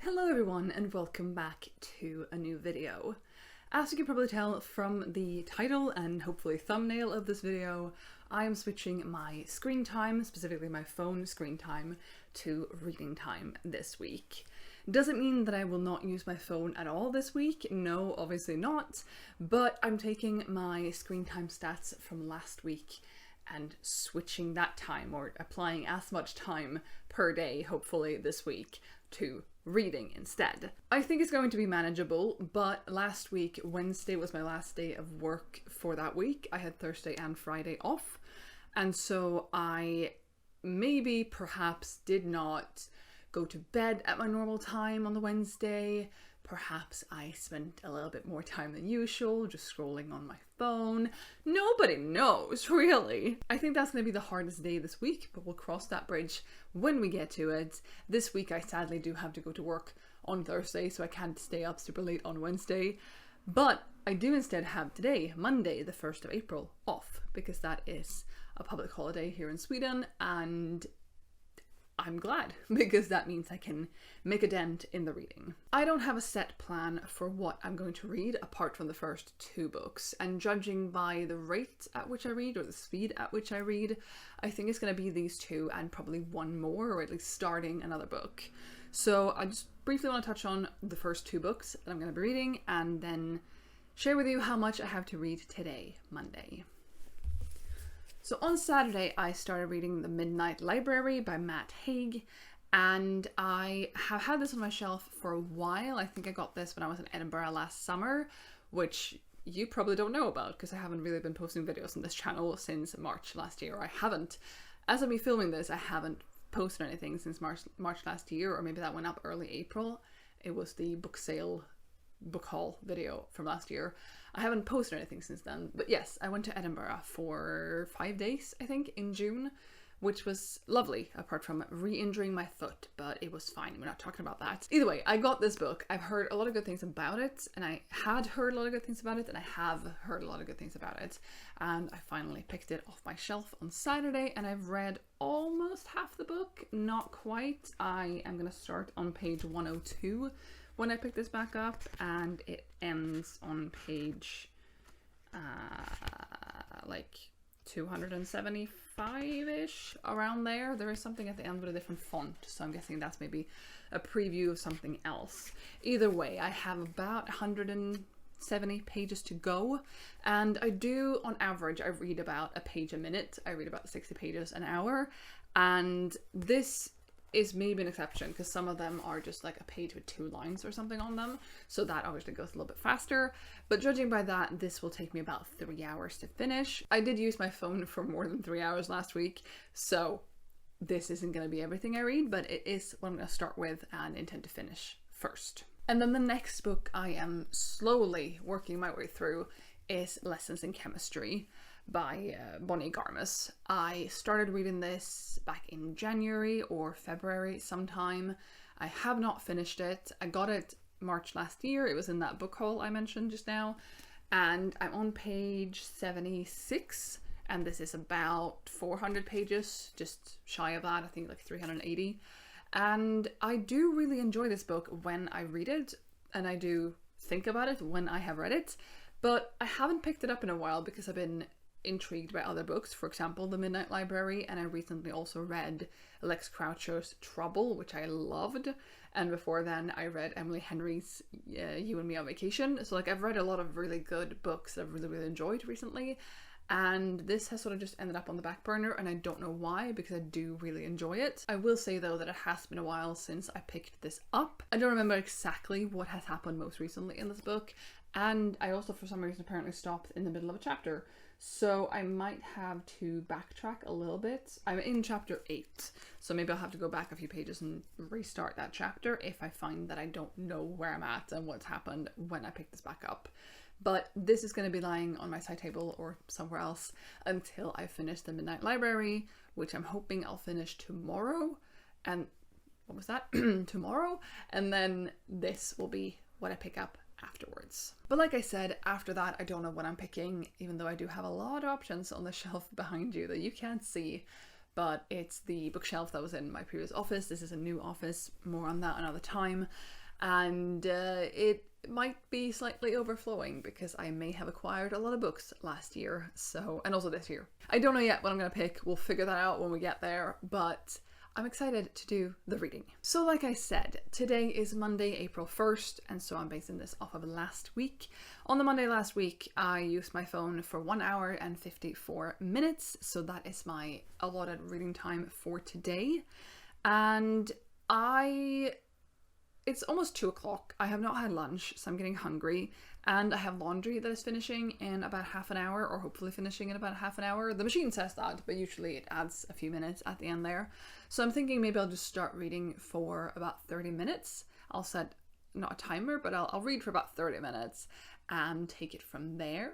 Hello everyone and welcome back to a new video. As you can probably tell from the title and hopefully thumbnail of this video, I am switching my screen time, specifically my phone screen time, to reading time this week. Doesn't mean that I will not use my phone at all this week, no, obviously not, but I'm taking my screen time stats from last week and switching that time, or applying as much time per day, hopefully this week, to reading instead. I think it's going to be manageable, but last week, Wednesday was my last day of work for that week. I had Thursday and Friday off, and so I perhaps did not go to bed at my normal time on the Wednesday. Perhaps I spent a little bit more time than usual, just scrolling on my phone. Nobody knows, really. I think that's going to be the hardest day this week, but we'll cross that bridge when we get to it. This week I sadly do have to go to work on Thursday, so I can't stay up super late on Wednesday. But I do instead have today, Monday, the 1st of April, off, because that is a public holiday here in Sweden, and I'm glad, because that means I can make a dent in the reading. I don't have a set plan for what I'm going to read apart from the first two books, and judging by the rate at which I read, or the speed at which I read, I think it's going to be these two and probably one more, or at least starting another book. So I just briefly want to touch on the first two books that I'm going to be reading, and then share with you how much I have to read today, Monday. So on Saturday, I started reading The Midnight Library by Matt Haig, and I have had this on my shelf for a while. I think I got this when I was in Edinburgh last summer, which you probably don't know about because I haven't really been posting videos on this channel since March last year. As of me filming this, I haven't posted anything since March last year, or maybe that went up early April. It was the book haul video from last year. I haven't posted anything since then, but yes, I went to Edinburgh for 5 days, I think, in June, which was lovely, apart from re-injuring my foot, but it was fine. We're not talking about that. Either way, I got this book. I've heard a lot of good things about it, and I had heard a lot of good things about it, and I have heard a lot of good things about it, and I finally picked it off my shelf on Saturday, and I've read almost half the book, not quite. I am going to start on page 102 when I pick this back up, and it ends on page like 275-ish, around there. There is something at the end with a different font, so I'm guessing that's maybe a preview of something else. Either way, I have about 170 pages to go, and I do, on average, I read about a page a minute. I read about 60 pages an hour, and this is maybe an exception because some of them are just like a page with 2 lines or something on them, so that obviously goes a little bit faster, but judging by that, this will take me about 3 hours to finish. I did use my phone for more than 3 hours last week, so this isn't going to be everything I read, but it is what I'm going to start with and intend to finish first. And then the next book I am slowly working my way through is Lessons in Chemistry by Bonnie Garmus. I started reading this back in January or February sometime. I have not finished it. I got it March last year. It was in that book haul I mentioned just now, and I'm on page 76, and this is about 400 pages, just shy of that, I think like 380. And I do really enjoy this book when I read it, and I do think about it when I have read it, but I haven't picked it up in a while because I've been intrigued by other books, for example The Midnight Library, and I recently also read Lex Croucher's Trouble, which I loved, and before then I read Emily Henry's You and Me on Vacation. So like I've read a lot of really good books that I've really enjoyed recently, and this has sort of just ended up on the back burner, and I don't know why, because I do really enjoy it. I will say though that it has been a while since I picked this up. I don't remember exactly what has happened most recently in this book, and I also for some reason apparently stopped in the middle of a chapter. So I might have to backtrack a little bit. I'm in chapter 8, so maybe I'll have to go back a few pages and restart that chapter if I find that I don't know where I'm at and what's happened when I pick this back up. But this is going to be lying on my side table or somewhere else until I finish The Midnight Library, which I'm hoping I'll finish tomorrow. And what was that? Tomorrow? And then this will be what I pick up afterwards. But like I said, after that, I don't know what I'm picking, even though I do have a lot of options on the shelf behind you that you can't see. but it's the bookshelf that was in my previous office. This is a new office, more on that another time. And it might be slightly overflowing because I may have acquired a lot of books last year, so, and also this year. I don't know yet what I'm going to pick. We'll figure that out when we get there, but I'm excited to do the reading. So like I said, today is Monday, April 1st, and so I'm basing this off of last week. On the Monday last week, I used my phone for 1 hour and 54 minutes, so that is my allotted reading time for today. And it's almost 2 o'clock. I have not had lunch, so I'm getting hungry. And I have laundry that is finishing in about half an hour, or hopefully finishing in about half an hour. The machine says that, but usually it adds a few minutes at the end there. So I'm thinking maybe I'll just start reading for about 30 minutes. I'll set, not a timer, but I'll read for about 30 minutes and take it from there.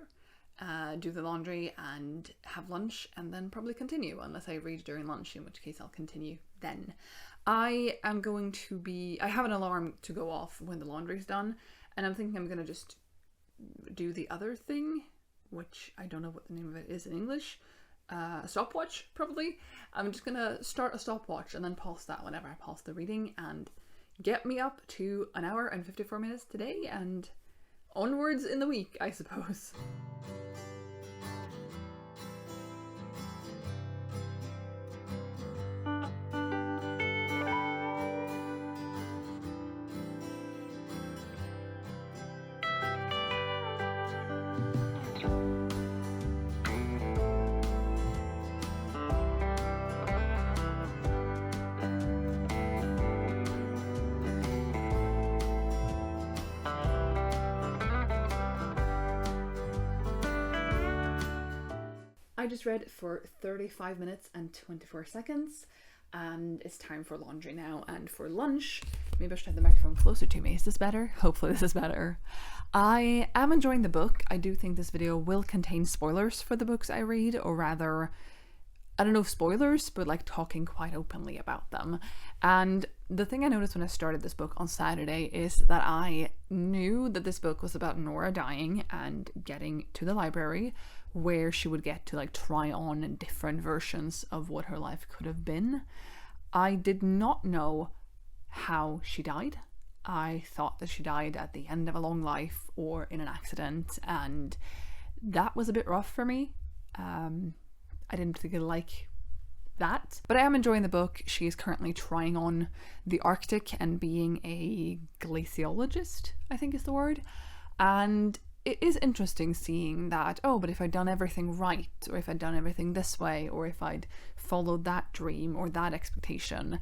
Do the laundry and have lunch, and then probably continue, unless I read during lunch, in which case I'll continue then. I have an alarm to go off when the laundry's done, and I'm thinking I'm going to just do the other thing, which I don't know what the name of it is in English. A stopwatch, probably. I'm just going to start a stopwatch and then pause that whenever I pause the reading, and get me up to 1 hour and 54 minutes today, and onwards in the week, I suppose. I just read for 35 minutes and 24 seconds, and it's time for laundry now and for lunch. Maybe I should have the microphone closer to me. Is this better? Hopefully this is better. I am enjoying the book. I do think this video will contain spoilers for the books I read, or rather, I don't know if spoilers, but like talking quite openly about them. And the thing I noticed when I started this book on Saturday is that I knew that this book was about Nora dying and getting to the library where she would get to like try on different versions of what her life could have been. I did not know how she died. I thought that she died at the end of a long life or in an accident, and that was a bit rough for me. I didn't particularly like that, but I am enjoying the book. She is currently trying on the Arctic and being a glaciologist, I think is the word. And it is interesting seeing that, oh, but if I'd done everything right, or if I'd done everything this way, or if I'd followed that dream or that expectation,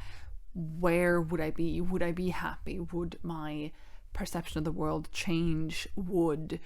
where would I be? Would I be happy? Would my perception of the world change? Would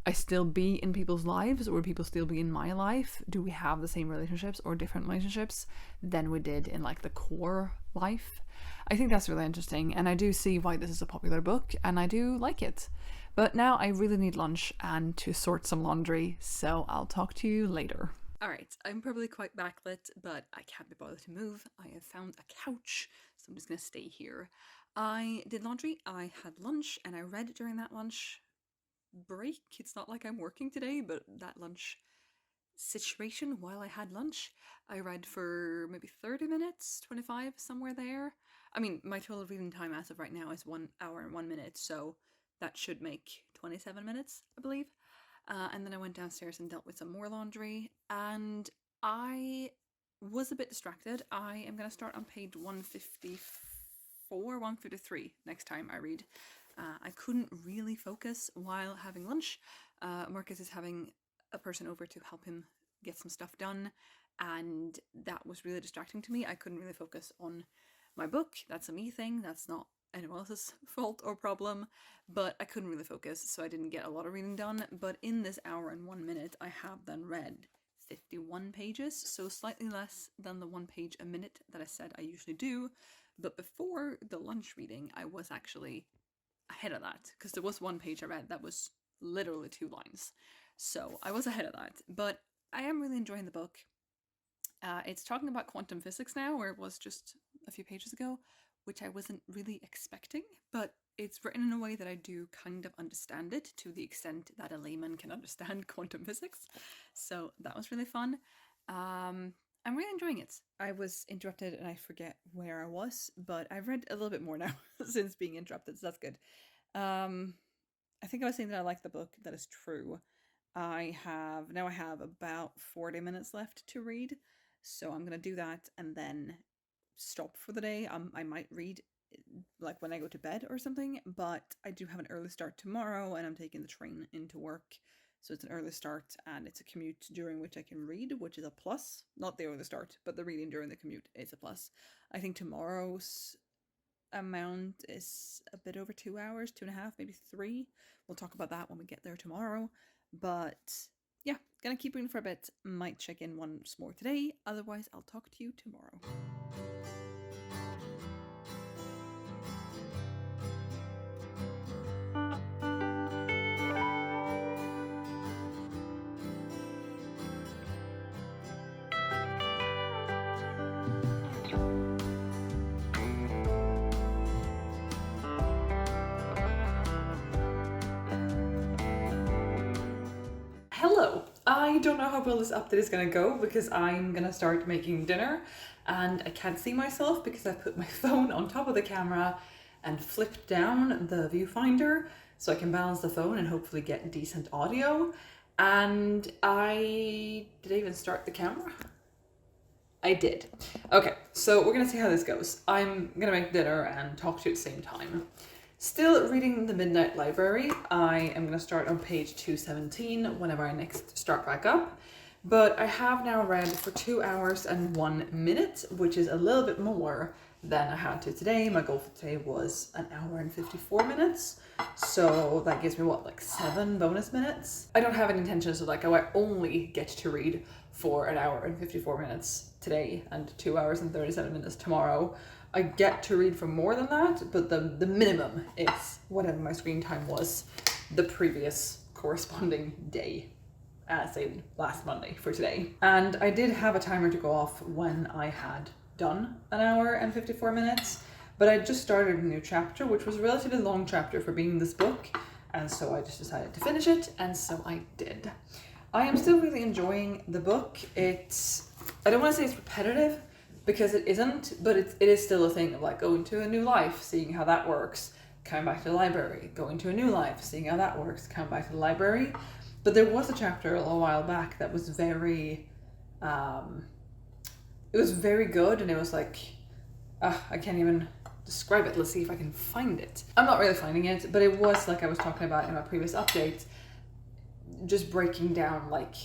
I still be in people's lives, or would people still be in my life? Do we have the same relationships or different relationships than we did in like the core life? I think that's really interesting, and I do see why this is a popular book, and I do like it. But now I really need lunch and to sort some laundry, so I'll talk to you later. Alright, I'm probably quite backlit, but I can't be bothered to move. I have found a couch, so I'm just gonna stay here. I did laundry, I had lunch, and I read during that lunch break. It's not like I'm working today, but that lunch situation while I had lunch, I read for maybe 30 minutes, 25, somewhere there. I mean, my total reading time as of right now is 1 hour and 1 minute, so that should make 27 minutes, I believe. And then I went downstairs and dealt with some more laundry, and I was a bit distracted. I am going to start on page 154, 153 next time I read. I couldn't really focus while having lunch. Marcus is having a person over to help him get some stuff done, and that was really distracting to me. I couldn't really focus on my book. That's a me thing. That's not anyone else's fault or problem, but I couldn't really focus, so I didn't get a lot of reading done. But in this hour and 1 minute, I have then read 51 pages, so slightly less than the 1 page a minute that I said I usually do. But before the lunch reading, I was actually ahead of that, because there was 1 page I read that was literally 2 lines. So I was ahead of that, but I am really enjoying the book. It's talking about quantum physics now, where it was just a few pages ago, which I wasn't really expecting, but it's written in a way that I do kind of understand it, to the extent that a layman can understand quantum physics. So that was really fun. I'm really enjoying it. I was interrupted and I forget where I was, but I've read a little bit more now since being interrupted, so that's good. I think I was saying that I like the book. That is true. I have about 40 minutes left to read, so I'm gonna do that and then stop for the day. I might read like when I go to bed or something, but I do have an early start tomorrow and I'm taking the train into work. So it's an early start and it's a commute during which I can read, which is a plus. Not the early start, but the reading during the commute is a plus. I think tomorrow's amount is a bit over 2 hours, 2.5, maybe 3. We'll talk about that when we get there tomorrow. But yeah, gonna keep reading for a bit. Might check in once more today. Otherwise, I'll talk to you tomorrow. Hello! I don't know how well this update is gonna go because I'm gonna start making dinner and I can't see myself because I put my phone on top of the camera and flipped down the viewfinder so I can balance the phone and hopefully get decent audio. And did I even start the camera? I did. Okay, so we're gonna see how this goes. I'm gonna make dinner and talk to you at the same time. Still reading The Midnight Library. I am going to start on page 217 whenever I next start back up. But I have now read for 2 hours and 1 minute, which is a little bit more than I had to today. My goal for today was 1 hour and 54 minutes. So that gives me what, like 7 bonus minutes? I don't have any intentions of like, oh, I only get to read for 1 hour and 54 minutes today and 2 hours and 37 minutes tomorrow. I get to read for more than that, but the minimum is whatever my screen time was the previous corresponding day, say last Monday for today. And I did have a timer to go off when I had done 1 hour and 54 minutes, but I just started a new chapter, which was a relatively long chapter for being this book, and so I just decided to finish it, and so I did. I am still really enjoying the book. I don't want to say it's repetitive, because it isn't, but it is still a thing of like going to a new life, seeing how that works, coming back to the library, going to a new life, seeing how that works, coming back to the library. But there was a chapter a while back that was very, it was very good, and it was like, I can't even describe it. Let's see if I can find it. I'm not really finding it, but it was like I was talking about in my previous update, just breaking down like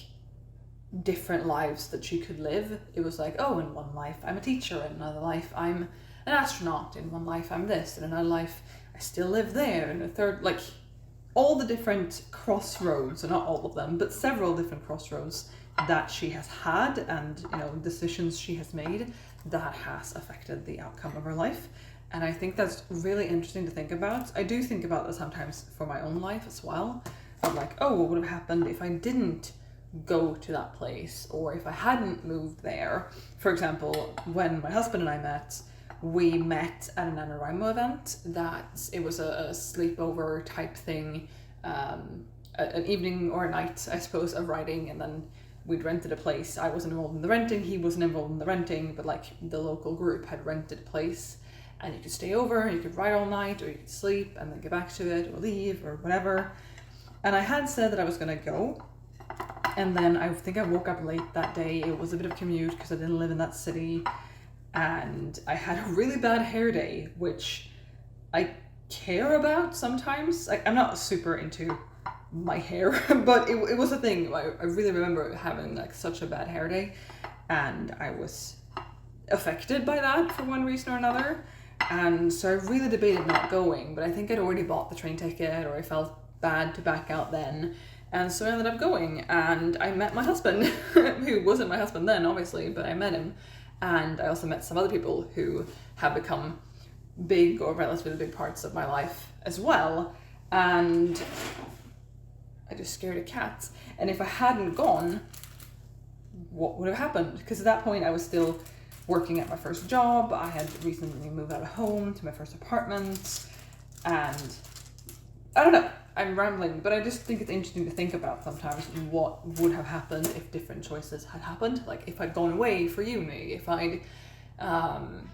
different lives that she could live. It was like, oh, in one life I'm a teacher, in another life I'm an astronaut, in one life I'm this, in another life I still live there, in a third, like all the different crossroads, or not all of them, but several different crossroads that she has had, and decisions she has made that has affected the outcome of her life. And I think that's really interesting to think about. I do think about that sometimes for my own life as well, of like, oh, what would have happened if I didn't go to that place, or if I hadn't moved there. For example, when my husband and I met, we met at an NaNoWriMo event. That it was a sleepover type thing, an evening or a night, I suppose, of writing, and then we'd rented a place. I wasn't involved in the renting, he wasn't involved in the renting, but like the local group had rented a place, and you could stay over, and you could write all night, or you could sleep and then get back to it, or leave, or whatever. And I had said that I was gonna go, and then I think I woke up late that day. It was a bit of a commute because I didn't live in that city, and I had a really bad hair day, which I care about sometimes. I'm not super into my hair, but it was a thing. I really remember having like such a bad hair day, and I was affected by that for one reason or another, and so I really debated not going, but I think I'd already bought the train ticket, or I felt bad to back out then. And so I ended up going, and I met my husband, who wasn't my husband then, obviously, but I met him. And I also met some other people who have become big or relatively big parts of my life as well. And I just scared a cat. And if I hadn't gone, what would have happened? Because at that point I was still working at my first job. I had recently moved out of home to my first apartment, and I don't know. I'm rambling, but I just think it's interesting to think about sometimes what would have happened if different choices had happened. Like if I'd gone away for uni, if I'd gotten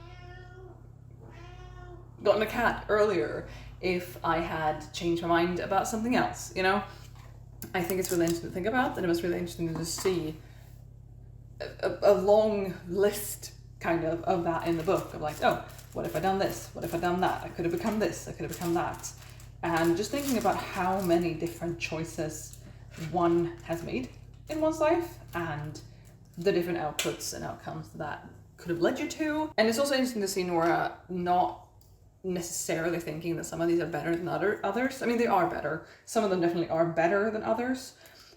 a cat earlier, if I had changed my mind about something else, you know? I think it's really interesting to think about, and it was really interesting to just see a long list kind of that in the book of like, oh, what if I done this? What if I done that? I could have become this, I could have become that. And just thinking about how many different choices one has made in one's life and the different outputs and outcomes that could have led you to. And it's also interesting to see Nora not necessarily thinking that some of these are better than others. I mean, they are better. Some of them definitely are better than others.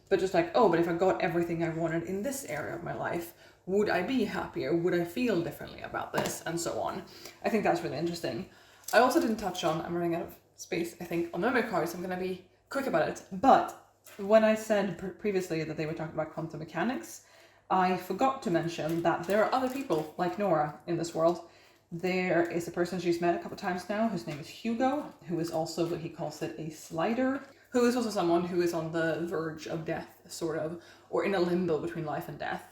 But just like, oh, but if I got everything I wanted in this area of my life, would I be happier? Would I feel differently about this? And so on. I think that's really interesting. I also didn't touch on, I'm running out of space, I think, on memory cards, so I'm going to be quick about it. But when I said previously that they were talking about quantum mechanics, I forgot to mention that there are other people like Nora in this world. There is a person she's met a couple of times now, whose name is Hugo, who is also what he calls it, a slider, who is also someone who is on the verge of death, sort of, or in a limbo between life and death.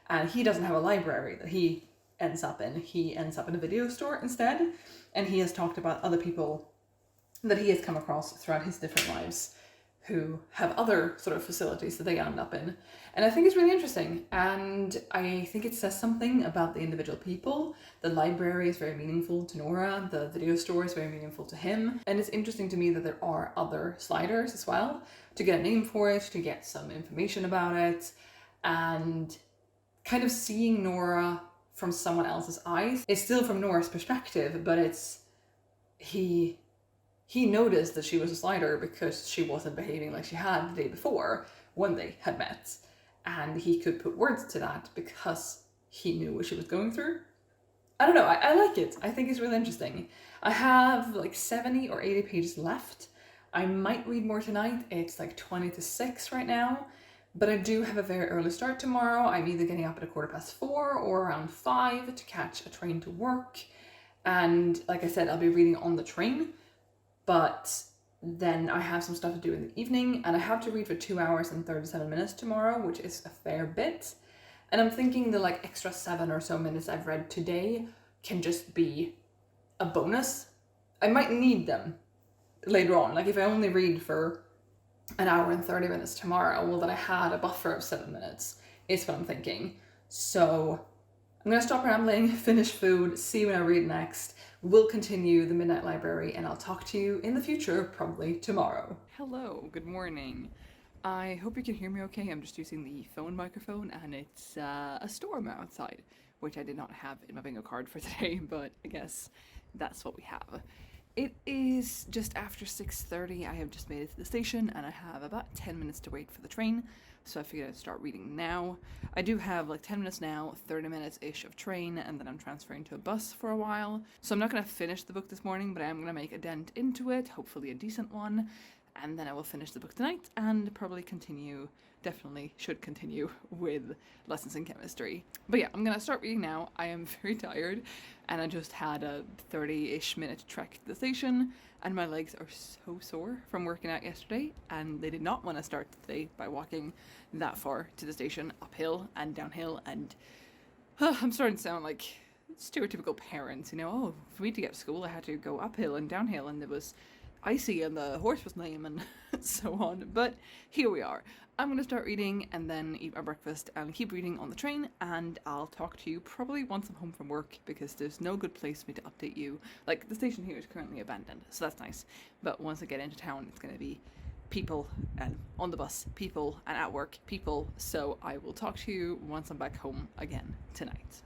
And he doesn't have a library that he ends up in. He ends up in a video store instead. And he has talked about other people that he has come across throughout his different lives who have other sort of facilities that they end up in. And I think it's really interesting. And I think it says something about the individual people. The library is very meaningful to Nora. The video store is very meaningful to him. And it's interesting to me that there are other sliders as well, to get a name for it, to get some information about it, and kind of seeing Nora from someone else's eyes. It's still from Nora's perspective, but it's he noticed that she was a slider because she wasn't behaving like she had the day before when they had met. And he could put words to that because he knew what she was going through. I don't know, I like it. I think it's really interesting. I have like 70 or 80 pages left. I might read more tonight. It's like 20 to 6 right now. But I do have a very early start tomorrow. I'm either getting up at 4:15 or around 5 to catch a train to work. And like I said, I'll be reading on the train. But then I have some stuff to do in the evening, and I have to read for 2 hours and 37 minutes tomorrow, which is a fair bit. And I'm thinking the like extra 7 or so minutes I've read today can just be a bonus. I might need them later on. Like if I only read for an hour and 30 minutes tomorrow, well, then I had a buffer of 7 minutes, is what I'm thinking. So I'm gonna stop rambling, finish food, see when I read next. We'll continue the Midnight Library, and I'll talk to you in the future, probably tomorrow. Hello, good morning. I hope you can hear me okay. I'm just using the phone microphone, and it's a storm outside, which I did not have in my bingo card for today, but I guess that's what we have. It is just after 6:30. I have just made it to the station, and I have about 10 minutes to wait for the train, so I figured I'd start reading now. I do have like 10 minutes now, 30 minutes-ish of train, and then I'm transferring to a bus for a while. So I'm not going to finish the book this morning, but I am going to make a dent into it, hopefully a decent one, and then I will finish the book tonight and probably definitely should continue with lessons in chemistry. But yeah, I'm going to start reading now. I am very tired, and I just had a 30-ish minute trek to the station, and my legs are so sore from working out yesterday, and they did not want to start today by walking that far to the station, uphill and downhill, and I'm starting to sound like stereotypical parents, you know, oh, for me to get to school I had to go uphill and downhill, and it was icy and the horse was lame and so on, but here we are. I'm going to start reading and then eat my breakfast and keep reading on the train, and I'll talk to you probably once I'm home from work, because there's no good place for me to update you. Like, the station here is currently abandoned, so that's nice, but once I get into town it's going to be people, and on the bus people, and at work people, so I will talk to you once I'm back home again tonight.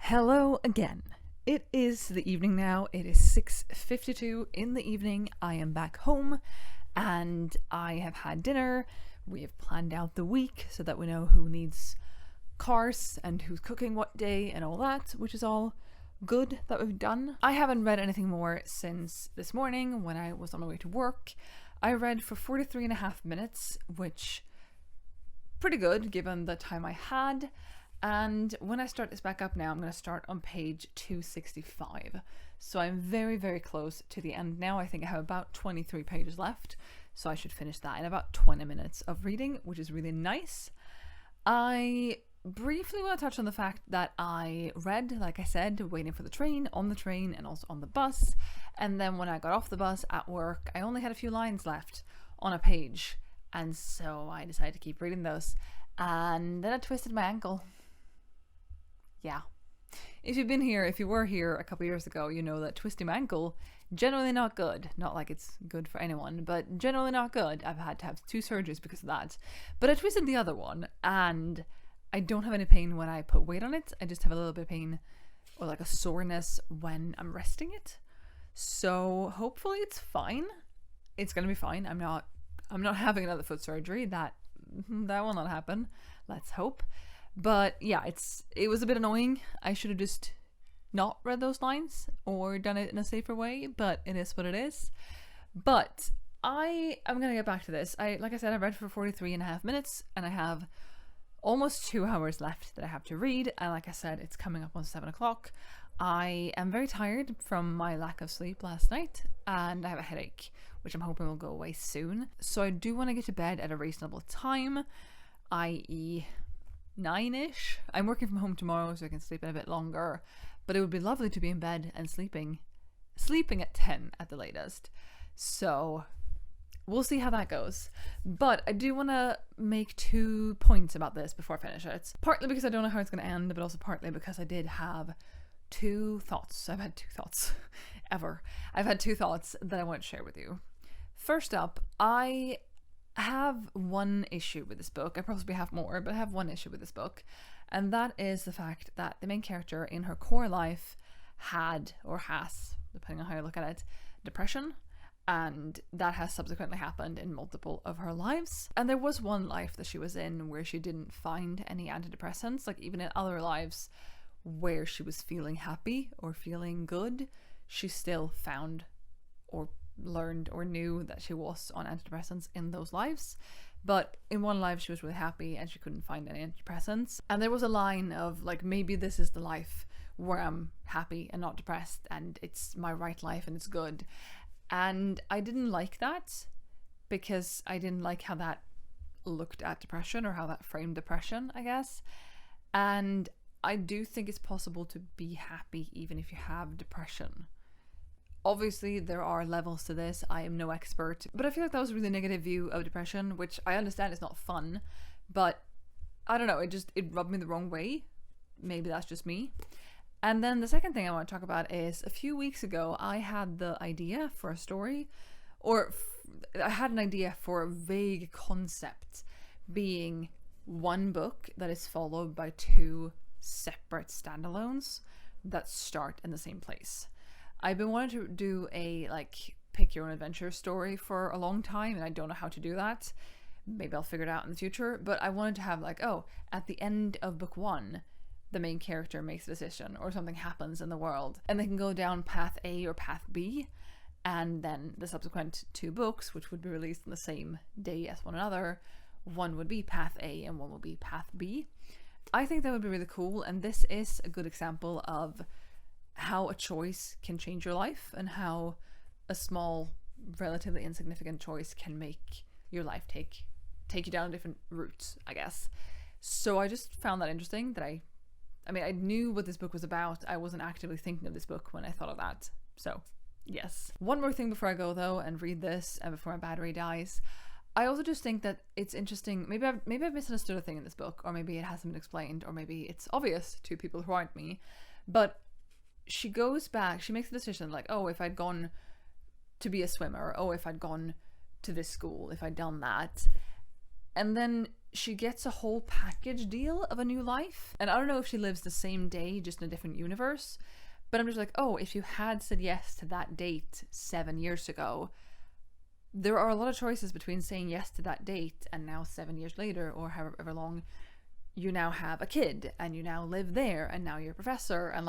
Hello again. It is the evening now. It is 6:52 in the evening. I am back home and I have had dinner. We have planned out the week so that we know who needs cars and who's cooking what day and all that, which is all good that we've done. I haven't read anything more since this morning when I was on my way to work. I read for 43.5 minutes, which pretty good given the time I had. And when I start this back up now, I'm going to start on page 265. So I'm very, very close to the end now. I think I have about 23 pages left. So I should finish that in about 20 minutes of reading, which is really nice. I briefly want to touch on the fact that I read, like I said, waiting for the train, on the train, and also on the bus. And then when I got off the bus at work, I only had a few lines left on a page. And so I decided to keep reading those. And then I twisted my ankle. Yeah. If you were here a couple years ago, you know that twisting my ankle, generally not good. Not like it's good for anyone, but generally not good. I've had to have 2 surgeries because of that. But I twisted the other one, and I don't have any pain when I put weight on it. I just have a little bit of pain or like a soreness when I'm resting it. So hopefully it's fine. It's gonna be fine. I'm not having another foot surgery. That will not happen. Let's hope. But yeah, it was a bit annoying. I should have just not read those lines or done it in a safer way, but it is what it is. But I'm gonna get back to this. Like I said, I read for 43.5 minutes, and I have almost 2 hours left that I have to read. And like I said, it's coming up on 7 o'clock. I am very tired from my lack of sleep last night, and I have a headache, which I'm hoping will go away soon. So I do want to get to bed at a reasonable time, i.e. 9-ish. I'm working from home tomorrow, so I can sleep in a bit longer, but it would be lovely to be in bed and sleeping at 10 at the latest. So we'll see how that goes. But I do want to make 2 points about this before I finish it. Partly because I don't know how it's going to end, but also partly because I did have 2 thoughts. I've had 2 thoughts ever. I've had 2 thoughts that I want to share with you. First up, I have one issue with this book. I probably have more, but I have one issue with this book, and that is the fact that the main character in her core life had, or has, depending on how you look at it, depression, and that has subsequently happened in multiple of her lives. And there was one life that she was in where she didn't find any antidepressants, like even in other lives where she was feeling happy or feeling good, she still found or learned or knew that she was on antidepressants in those lives. But in one life she was really happy and she couldn't find any antidepressants, and there was a line of like, maybe this is the life where I'm happy and not depressed and it's my right life and it's good. And I didn't like that, because I didn't like how that looked at depression, or how that framed depression, I guess. And I do think it's possible to be happy even if you have depression. Obviously, there are levels to this. I am no expert, but I feel like that was a really negative view of depression, which I understand is not fun, but I don't know, it rubbed me the wrong way. Maybe that's just me. And then the second thing I want to talk about is, a few weeks ago, I had the idea for a story, I had an idea for a vague concept, being one book that is followed by 2 separate standalones that start in the same place. I've been wanting to do a pick your own adventure story for a long time, and I don't know how to do that. Maybe I'll figure it out in the future, but I wanted to have at the end of book 1, the main character makes a decision or something happens in the world, and they can go down path A or path B, and then the subsequent 2 books, which would be released on the same day as one another, one would be path A and one would be path B. I think that would be really cool, and this is a good example of how a choice can change your life, and how a small, relatively insignificant choice can make your life take you down different routes, I guess. So I just found that interesting, that I knew what this book was about. I wasn't actively thinking of this book when I thought of that. So yes. One more thing before I go though and read this, and before my battery dies. I also just think that it's interesting. Maybe I've misunderstood a thing in this book, or maybe it hasn't been explained, or maybe it's obvious to people who aren't me. But she goes back, she makes a decision like, oh, if I'd gone to be a swimmer, oh, if I'd gone to this school, if I'd done that. And then she gets a whole package deal of a new life. And I don't know if she lives the same day, just in a different universe. But I'm just like, oh, if you had said yes to that date 7 years ago, there are a lot of choices between saying yes to that date and now 7 years later, or however long, you now have a kid and you now live there and now you're a professor and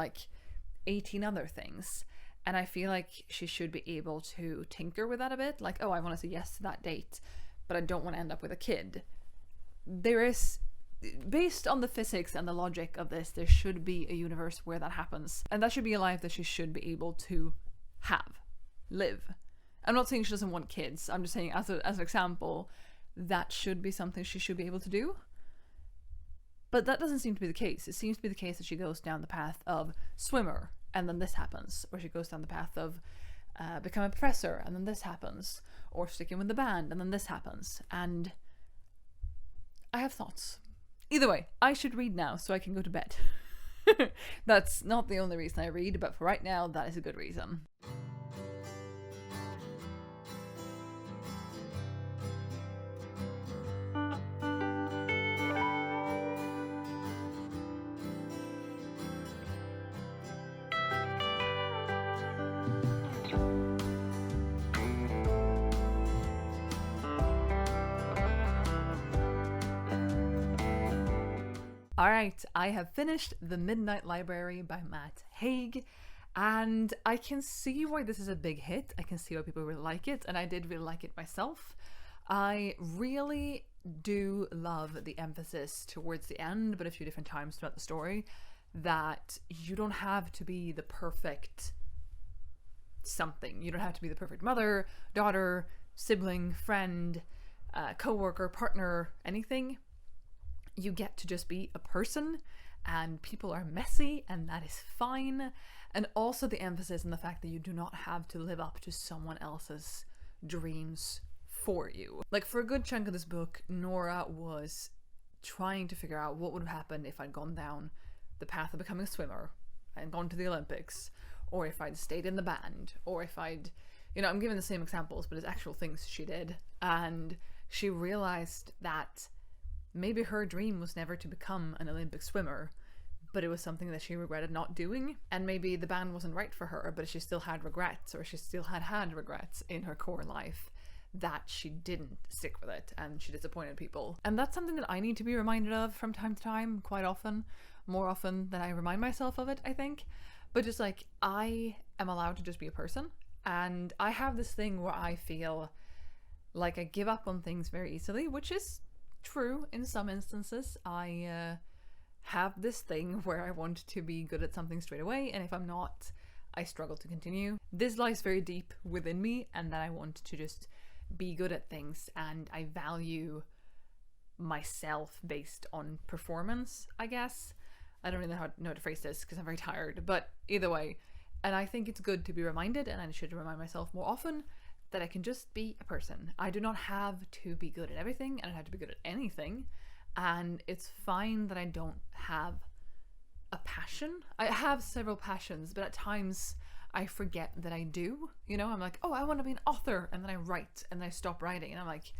18 other things. And I feel like she should be able to tinker with that a bit. Like, oh, I want to say yes to that date, but I don't want to end up with a kid. There is based on the physics and the logic of this, there should be a universe where that happens. And that should be a life that she should be able to live. I'm not saying she doesn't want kids. I'm just saying as an example, that should be something she should be able to do. But that doesn't seem to be the case. It seems to be the case that she goes down the path of swimmer, and then this happens. Or she goes down the path of become a professor, and then this happens. Or sticking with the band, and then this happens. And I have thoughts. Either way, I should read now so I can go to bed. That's not the only reason I read, but for right now, that is a good reason. Alright, I have finished The Midnight Library by Matt Haig, and I can see why this is a big hit. I can see why people really like it, and I did really like it myself. I really do love the emphasis towards the end, but a few different times throughout the story, that you don't have to be the perfect something. You don't have to be the perfect mother, daughter, sibling, friend, co-worker, partner, anything. You get to just be a person, and people are messy, and that is fine. And also the emphasis on the fact that you do not have to live up to someone else's dreams for you. Like, for a good chunk of this book, Nora was trying to figure out what would have happened if I'd gone down the path of becoming a swimmer and gone to the Olympics, or if I'd stayed in the band, or if I'd, I'm giving the same examples, but it's actual things she did. And she realized that maybe her dream was never to become an Olympic swimmer, but it was something that she regretted not doing. And maybe the band wasn't right for her, but she still had regrets, or she still had regrets in her core life that she didn't stick with it and she disappointed people. And that's something that I need to be reminded of from time to time, quite often, more often than I remind myself of it, I think. But just like, I am allowed to just be a person, and I have this thing where I feel like I give up on things very easily, which is true in some instances. I have this thing where I want to be good at something straight away, and if I'm not, I struggle to continue. This lies very deep within me, and that I want to just be good at things, and I value myself based on performance, I guess. I don't really know how to phrase this because I'm very tired, but either way. And I think it's good to be reminded, and I should remind myself more often, that I can just be a person. I do not have to be good at everything, and I don't have to be good at anything. And it's fine that I don't have a passion. I have several passions, but at times I forget that I do. I'm like, oh, I want to be an author, and then I write, and then I stop writing, and I'm like,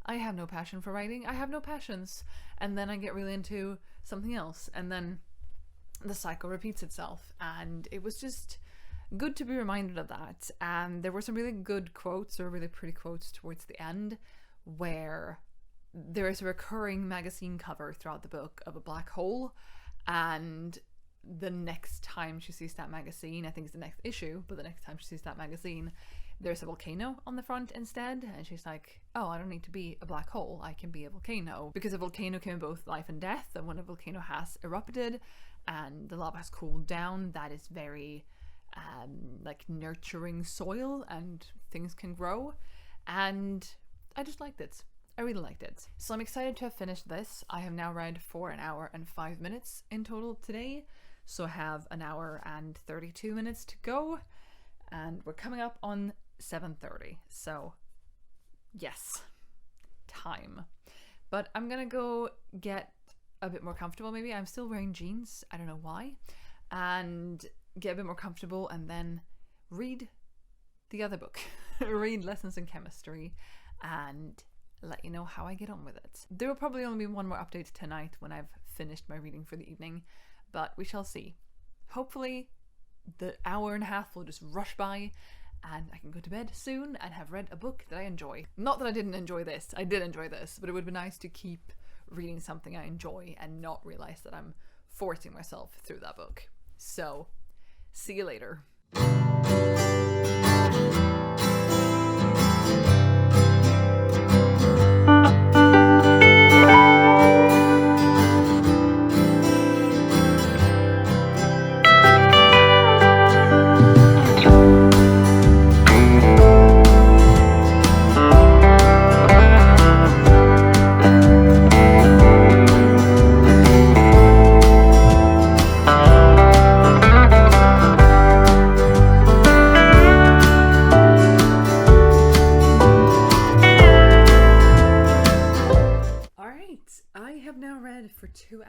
I have no passion for writing. I have no passions. And then I get really into something else, and then the cycle repeats itself. And it was just good to be reminded of that. And there were some really good quotes, or really pretty quotes towards the end, where there is a recurring magazine cover throughout the book of a black hole, and the next time she sees that magazine, I think it's the next issue, but the next time she sees that magazine, there's a volcano on the front instead, and she's like, oh, I don't need to be a black hole, I can be a volcano, because a volcano can be both life and death. And when a volcano has erupted and the lava has cooled down, that is very like nurturing soil, and things can grow. And I just liked it. I really liked it. So I'm excited to have finished this. I have now read for an hour and 5 minutes in total today, so I have an hour and 32 minutes to go, and we're coming up on 7:30, so yes, time. But I'm gonna go get a bit more comfortable. Maybe I'm still wearing jeans, I don't know why, and get a bit more comfortable, and then read the other book. Read Lessons in Chemistry, and let you know how I get on with it. There will probably only be one more update tonight when I've finished my reading for the evening, but we shall see. Hopefully the hour and a half will just rush by, and I can go to bed soon and have read a book that I enjoy. Not that I didn't enjoy this, I did enjoy this, but it would be nice to keep reading something I enjoy and not realize that I'm forcing myself through that book. So, see you later.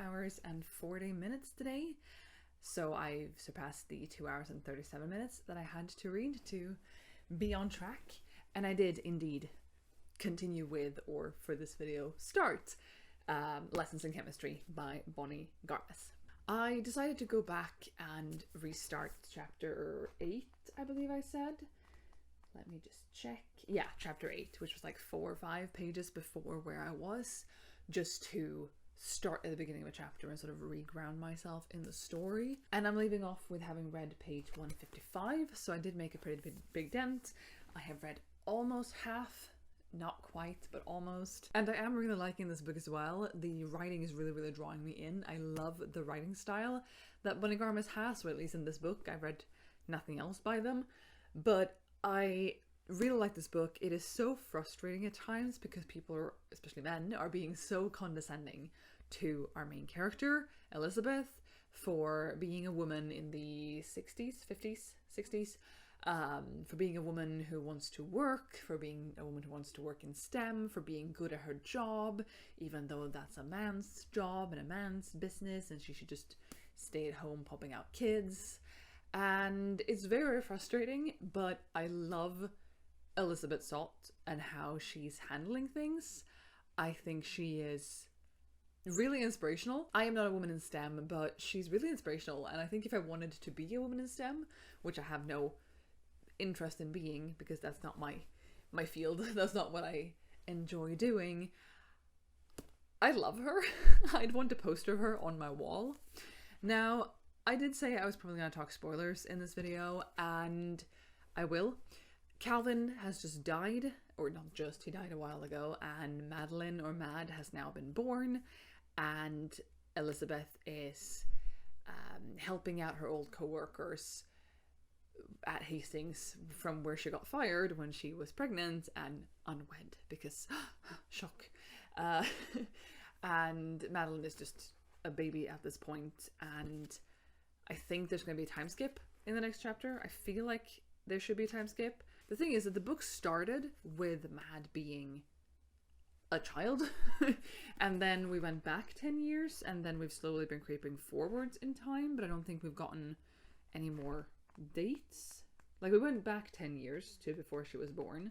hours and 40 minutes today. So I've surpassed the 2 hours and 37 minutes that I had to read to be on track. And I did indeed continue with, or for this video, start Lessons in Chemistry by Bonnie Garmis. I decided to go back and restart chapter 8, I believe I said. Let me just check. Yeah, chapter 8, which was like 4 or 5 pages before where I was, just to start at the beginning of a chapter and sort of re-ground myself in the story. And I'm leaving off with having read page 155, so I did make a pretty big dent. I have read almost half, not quite, but almost. And I am really liking this book as well. The writing is really drawing me in. I love the writing style that Bonnie Garmis has, or at least in this book. I've read nothing else by them, but I really like this book. It is so frustrating at times because people are, especially men, are being so condescending to our main character, Elizabeth, for being a woman in the 60s, 50s, 60s, for being a woman who wants to work, for being a woman who wants to work in STEM, for being good at her job, even though that's a man's job and a man's business and she should just stay at home popping out kids. And it's very frustrating, but I love Elizabeth Salt and how she's handling things. I think she is really inspirational. I am not a woman in STEM, but she's really inspirational, and I think if I wanted to be a woman in STEM, which I have no interest in being because that's not my field, that's not what I enjoy doing, I love her. I'd want a poster of her on my wall. Now, I did say I was probably going to talk spoilers in this video, and I will. Calvin has just died, or not just, he died a while ago, and Madeline, or Mad, has now been born, and Elizabeth is helping out her old co-workers at Hastings from where she got fired when she was pregnant and unwed, because, shock. And Madeline is just a baby at this point, and I think there's going to be a time skip in the next chapter. I feel like there should be a time skip. The thing is that the book started with Mad being a child, and then we went back 10 years, and then we've slowly been creeping forwards in time, but I don't think we've gotten any more dates. Like, we went back 10 years to before she was born,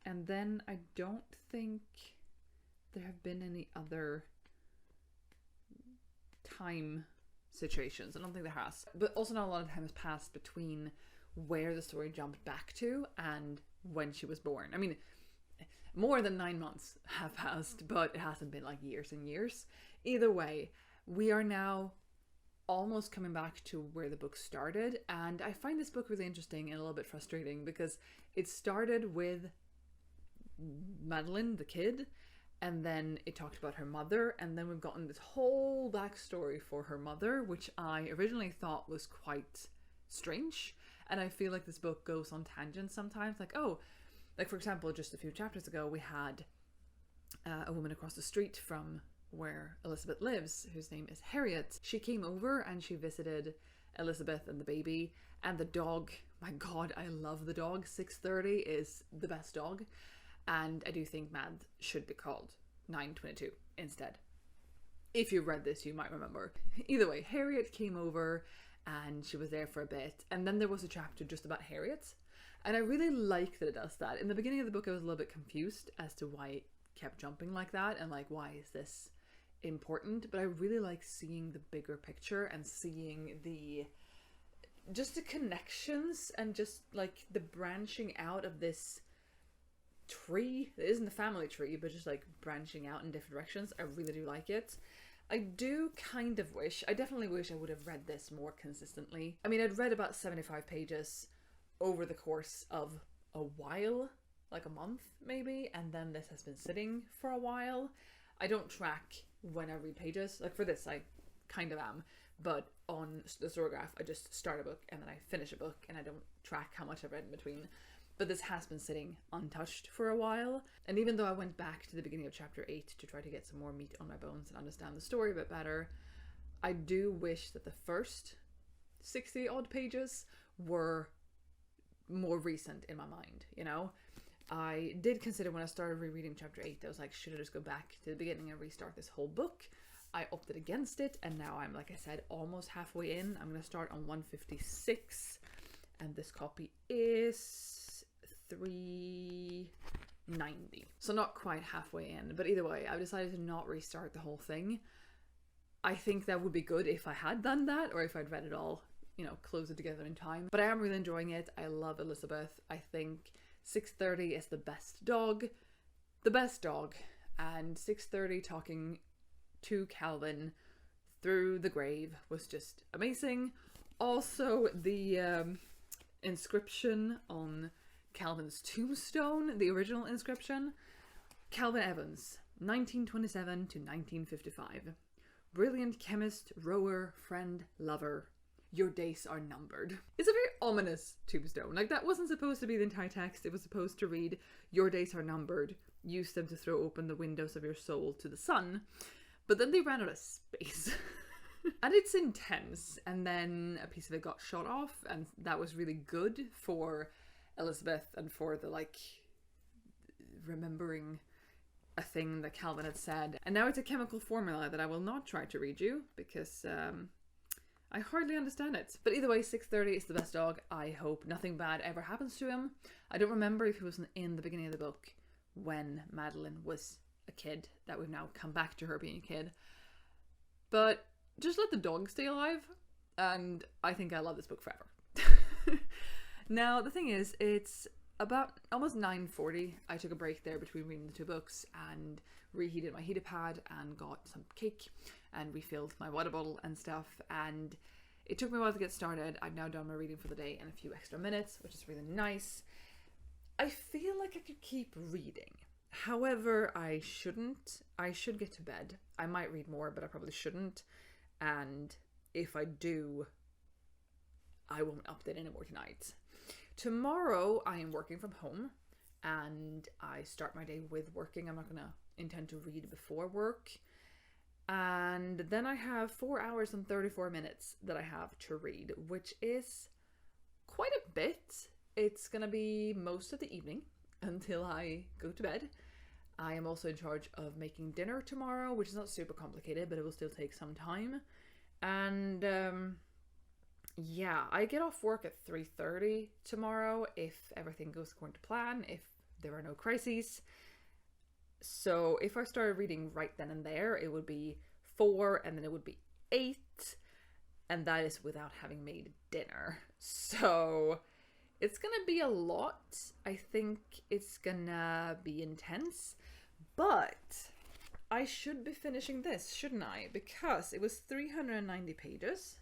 and then I don't think there have been any other time situations. I don't think there has. But also not a lot of time has passed between where the story jumped back to and when she was born. I mean, more than 9 months have passed, but it hasn't been like years and years. Either way, we are now almost coming back to where the book started, and I find this book really interesting and a little bit frustrating because it started with Madeline, the kid, and then it talked about her mother, and then we've gotten this whole backstory for her mother, which I originally thought was quite strange. And I feel like this book goes on tangents sometimes. Like, oh, like for example, just a few chapters ago, we had a woman across the street from where Elizabeth lives, whose name is Harriet. She came over and she visited Elizabeth and the baby and the dog. My God, I love the dog. 630 is the best dog. And I do think Mad should be called 922 instead. If you read this, you might remember. Either way, Harriet came over and she was there for a bit. And then there was a chapter just about Harriet. And I really like that it does that. In the beginning of the book, I was a little bit confused as to why it kept jumping like that. And like, why is this important? But I really like seeing the bigger picture and seeing just the connections and just like the branching out of this tree. It isn't a family tree, but just like branching out in different directions. I really do like it. I do kind of wish, I definitely wish I would have read this more consistently. I mean, I'd read about 75 pages over the course of a while, like a month maybe, and then this has been sitting for a while. I don't track when I read pages. Like for this, I kind of am, but on the Storygraph, I just start a book and then I finish a book and I don't track how much I've read in between. But this has been sitting untouched for a while. And even though I went back to the beginning of chapter 8 to try to get some more meat on my bones and understand the story a bit better, I do wish that the first 60 odd pages were more recent in my mind, you know? I did consider when I started rereading chapter 8, I was like, should I just go back to the beginning and restart this whole book? I opted against it, and now I'm, like I said, almost halfway in. I'm going to start on 156, and this copy is 390. So not quite halfway in, but either way, I've decided to not restart the whole thing. I think that would be good if I had done that, or if I'd read it all, you know, close it together in time. But I am really enjoying it. I love Elizabeth. I think 630 is the best dog. And 630 talking to Calvin through the grave was just amazing. Also, the inscription on Calvin's tombstone, the original inscription, Calvin Evans, 1927 to 1955. Brilliant chemist, rower, friend, lover. Your days are numbered. It's a very ominous tombstone. Like, that wasn't supposed to be the entire text. It was supposed to read, your days are numbered. Use them to throw open the windows of your soul to the sun. But then they ran out of space. And it's intense. And then a piece of it got shot off. And that was really good for Elizabeth and for the, like, remembering a thing that Calvin had said. And now it's a chemical formula that I will not try to read you because I hardly understand it. But either way, 630 is the best dog. I hope nothing bad ever happens to him. I don't remember if he was in the beginning of the book when Madeline was a kid, that we've now come back to her being a kid. But just let the dog stay alive, and I think I love this book forever. Now, the thing is, it's about almost 9:40. I took a break there between reading the two books and reheated my heater pad and got some cake and refilled my water bottle and stuff, and it took me a while to get started. I've now done my reading for the day in a few extra minutes, which is really nice. I feel like I could keep reading. However, I shouldn't. I should get to bed. I might read more, but I probably shouldn't. And if I do, I won't update anymore tonight. Tomorrow, I am working from home, and I start my day with working. I'm not going to intend to read before work. And then I have 4 hours and 34 minutes that I have to read, which is quite a bit. It's going to be most of the evening until I go to bed. I am also in charge of making dinner tomorrow, which is not super complicated, but it will still take some time. And yeah, I get off work at 3:30 tomorrow if everything goes according to plan, if there are no crises. So if I started reading right then and there, it would be 4 and then it would be 8. And that is without having made dinner. So it's gonna be a lot. I think it's gonna be intense. But I should be finishing this, shouldn't I? Because it was 390 pages.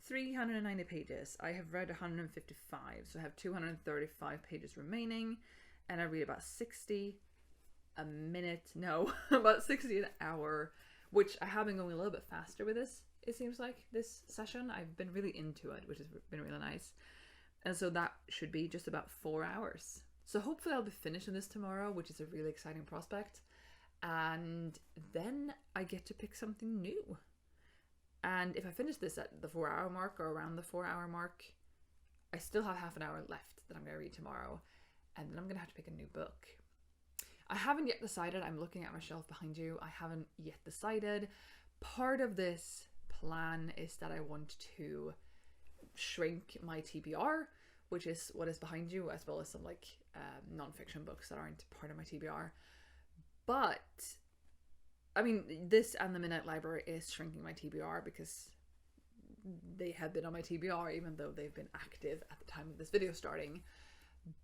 390 pages. I have read 155, so I have 235 pages remaining, and I read about 60 a minute. No, about 60 an hour, which I have been going a little bit faster with this, it seems like, this session. I've been really into it, which has been really nice. And so that should be just about 4 hours. So hopefully I'll be finishing this tomorrow, which is a really exciting prospect. And then I get to pick something new. And if I finish this at the 4 hour mark or around the 4 hour mark, I still have half an hour left that I'm going to read tomorrow. And then I'm going to have to pick a new book. I haven't yet decided. I'm looking at my shelf behind you. I haven't yet decided. Part of this plan is that I want to shrink my TBR, which is what is behind you, as well as some like non-fiction books that aren't part of my TBR. But I mean, this and the Midnight Library is shrinking my TBR because they have been on my TBR even though they've been active at the time of this video starting.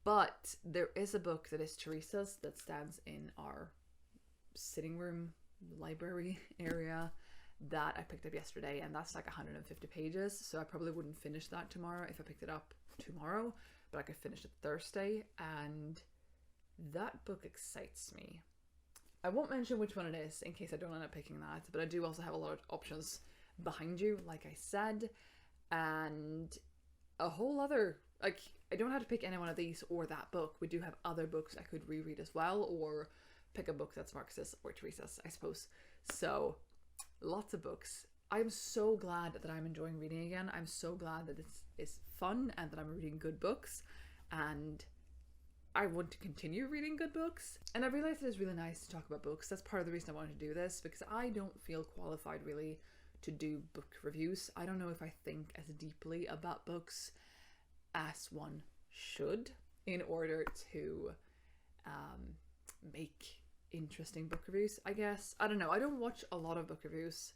But there is a book that is Teresa's that stands in our sitting room library area that I picked up yesterday, and that's like 150 pages, so I probably wouldn't finish that tomorrow if I picked it up tomorrow, but I could finish it Thursday, and that book excites me. I won't mention which one it is in case I don't end up picking that, but I do also have a lot of options behind you, like I said, and a whole other, like, I don't have to pick any one of these or that book. We do have other books I could reread as well, or pick a book that's Marcus's or Teresa's, I suppose. So, lots of books. I'm so glad that I'm enjoying reading again. I'm so glad that it's fun and that I'm reading good books. And I want to continue reading good books. And I realized it is really nice to talk about books. That's part of the reason I wanted to do this, because I don't feel qualified really to do book reviews. I don't know if I think as deeply about books as one should in order to make interesting book reviews, I guess. I don't know. I don't watch a lot of book reviews.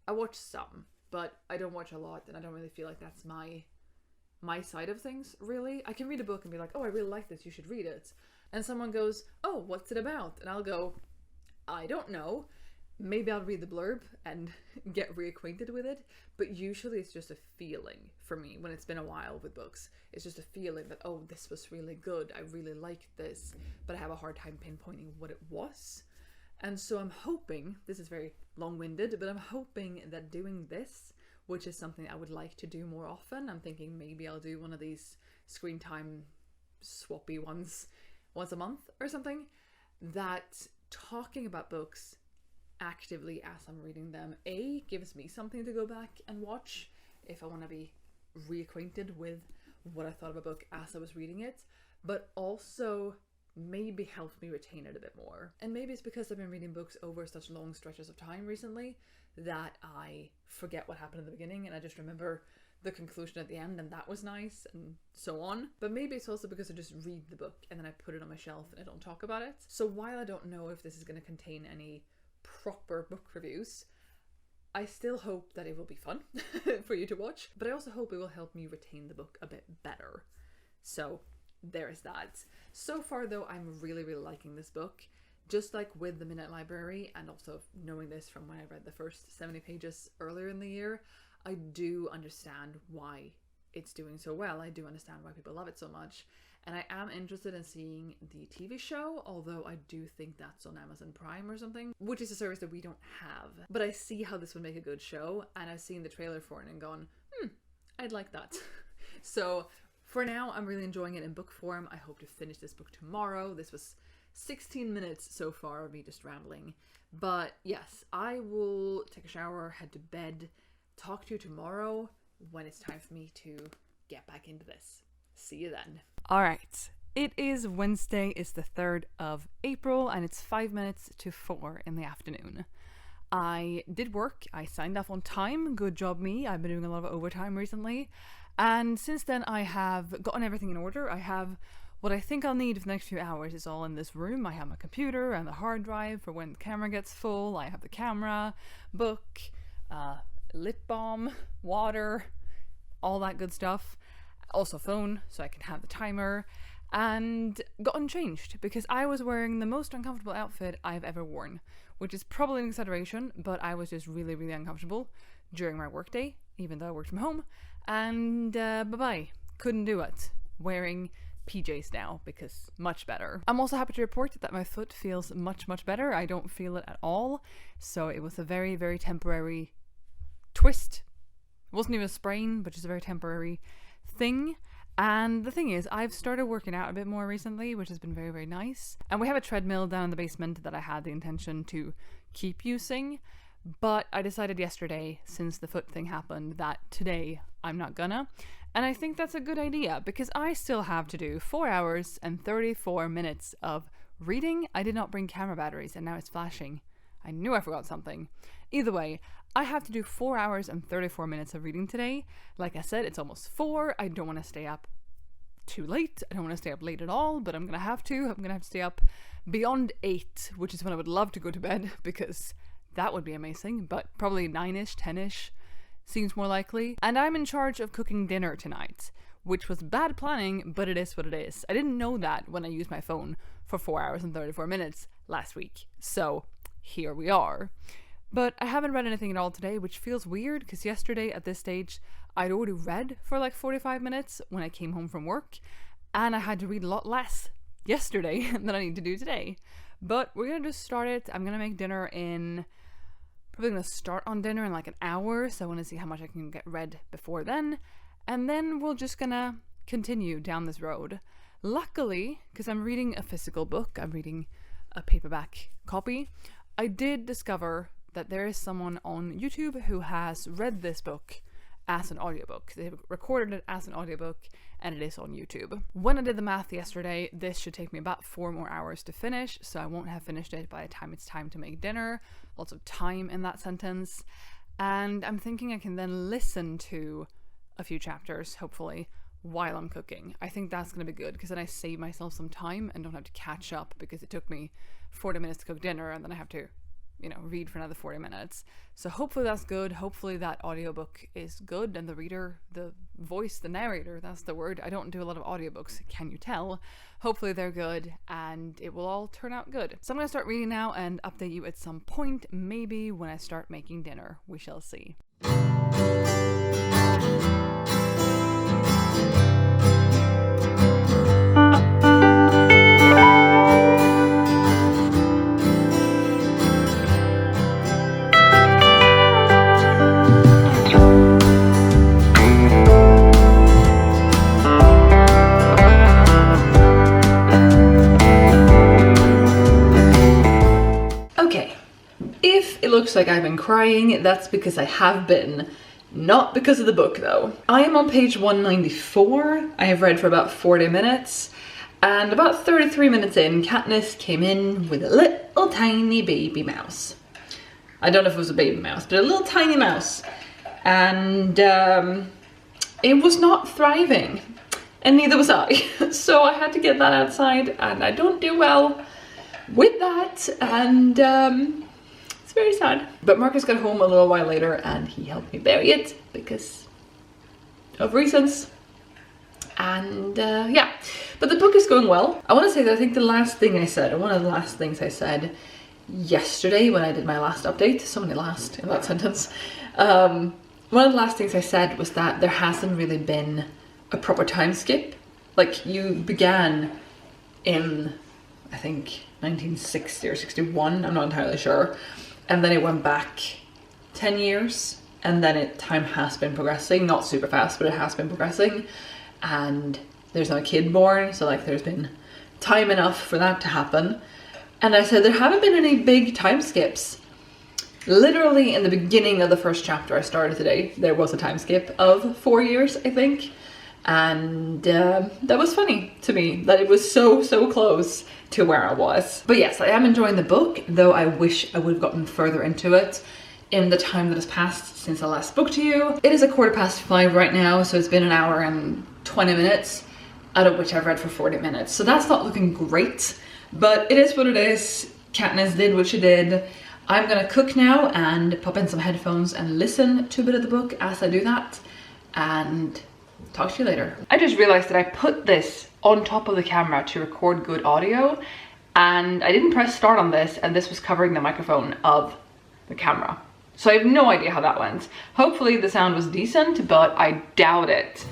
I watch some, but I don't watch a lot, and I don't really feel like that's my side of things, really. I can read a book and be like, oh, I really like this, you should read it. And someone goes, oh, what's it about? And I'll go, I don't know. Maybe I'll read the blurb and get reacquainted with it, but usually it's just a feeling for me when it's been a while with books. It's just a feeling that, oh, this was really good, I really liked this, but I have a hard time pinpointing what it was. And so I'm hoping, this is very long-winded, but I'm hoping that doing this, which is something I would like to do more often, I'm thinking maybe I'll do one of these screen time swappy ones once a month or something, that talking about books actively as I'm reading them, A, gives me something to go back and watch if I want to be reacquainted with what I thought of a book as I was reading it, but also maybe helps me retain it a bit more. And maybe it's because I've been reading books over such long stretches of time recently that I forget what happened in the beginning and I just remember the conclusion at the end, and that was nice, and so on. But maybe it's also because I just read the book and then I put it on my shelf and I don't talk about it. So while I don't know if this is going to contain any proper book reviews, I still hope that it will be fun for you to watch, but I also hope it will help me retain the book a bit better. So there's that. So far though, I'm really liking this book. Just like with the Midnight Library, and also knowing this from when I read the first 70 pages earlier in the year, I do understand why it's doing so well. I do understand why people love it so much. And I am interested in seeing the TV show, although I do think that's on Amazon Prime or something, which is a service that we don't have. But I see how this would make a good show, and I've seen the trailer for it and gone, I'd like that. So for now, I'm really enjoying it in book form. I hope to finish this book tomorrow. This was 16 minutes so far of me just rambling. But yes, I will take a shower, head to bed, talk to you tomorrow when it's time for me to get back into this. See you then. All right. It is Wednesday. It's the 3rd of April and it's 5 minutes to 4 in the afternoon. I did work. I signed off on time. Good job me. I've been doing a lot of overtime recently. And since then I have gotten everything in order. I have what I think I'll need for the next few hours is all in this room. I have my computer and the hard drive for when the camera gets full. I have the camera, book, lip balm, water, all that good stuff. Also phone, so I can have the timer, and gotten changed because I was wearing the most uncomfortable outfit I've ever worn, which is probably an exaggeration, but I was just really uncomfortable during my workday, even though I worked from home, and bye-bye. Couldn't do it. Wearing PJs now because much better. I'm also happy to report that my foot feels much better. I don't feel it at all, so it was a very temporary twist. It wasn't even a sprain, but just a very temporary thing. And the thing is, I've started working out a bit more recently, which has been very nice. And we have a treadmill down in the basement that I had the intention to keep using, but I decided yesterday, since the foot thing happened, that today I'm not gonna. And I think that's a good idea because I still have to do 4 hours and 34 minutes of reading. I did not bring camera batteries and now it's flashing. I knew I forgot something. Either way, I have to do 4 hours and 34 minutes of reading today. Like I said, it's almost 4. I don't want to stay up too late. I don't want to stay up late at all, but I'm going to have to. I'm going to have to stay up beyond 8, which is when I would love to go to bed because that would be amazing, but probably 9-ish, 10-ish seems more likely. And I'm in charge of cooking dinner tonight, which was bad planning, but it is what it is. I didn't know that when I used my phone for 4 hours and 34 minutes last week. So here we are. But I haven't read anything at all today, which feels weird because yesterday at this stage, I'd already read for like 45 minutes when I came home from work, and I had to read a lot less yesterday than I need to do today. But we're gonna just start it. I'm gonna make dinner probably gonna start on dinner in like an hour, so I want to see how much I can get read before then, and then we're just gonna continue down this road. Luckily, because I'm reading a physical book, I'm reading a paperback copy, I did discover that there is someone on YouTube who has read this book as an audiobook. They recorded it as an audiobook and it is on YouTube. When I did the math yesterday, this should take me about 4 more hours to finish, so I won't have finished it by the time it's time to make dinner. Lots of time in that sentence. And I'm thinking I can then listen to a few chapters, hopefully, while I'm cooking. I think that's going to be good because then I save myself some time and don't have to catch up because it took me 40 minutes to cook dinner and then I have to, read for another 40 minutes. So hopefully that's good. Hopefully that audiobook is good and the reader, the voice, the narrator, that's the word. I don't do a lot of audiobooks, can you tell? Hopefully they're good and it will all turn out good. So I'm going to start reading now and update you at some point, maybe when I start making dinner. We shall see. It looks like I've been crying. That's because I have been. Not because of the book though. I am on page 194. I have read for about 40 minutes and about 33 minutes in, Katniss came in with a little tiny baby mouse. I don't know if it was a baby mouse, but a little tiny mouse. And it was not thriving and neither was I. So I had to get that outside and I don't do well with that and it's very sad. But Marcus got home a little while later and he helped me bury it because of reasons. And yeah, but the book is going well. I want to say that I think the last thing I said, or one of the last things I said yesterday when I did my last update, so many last in that sentence, one of the last things I said was that there hasn't really been a proper time skip. Like you began in, I think, 1960 or 61, I'm not entirely sure. And then it went back 10 years and then time has been progressing, not super fast, but it has been progressing. And there's no kid born, so like there's been time enough for that to happen. And I said there haven't been any big time skips. Literally in the beginning of the first chapter I started today, there was a time skip of 4 years, I think. And that was funny to me that it was so close to where I was. But yes, I am enjoying the book, though I wish I would have gotten further into it in the time that has passed since I last spoke to you. It is 5:15 right now, so it's been an hour and 20 minutes, out of which I've read for 40 minutes. So that's not looking great, but it is what it is. Katniss did what she did. I'm gonna cook now and pop in some headphones and listen to a bit of the book as I do that, and talk to you later. I just realized that I put this on top of the camera to record good audio and I didn't press start on this and this was covering the microphone of the camera. So I have no idea how that went. Hopefully the sound was decent, but I doubt it.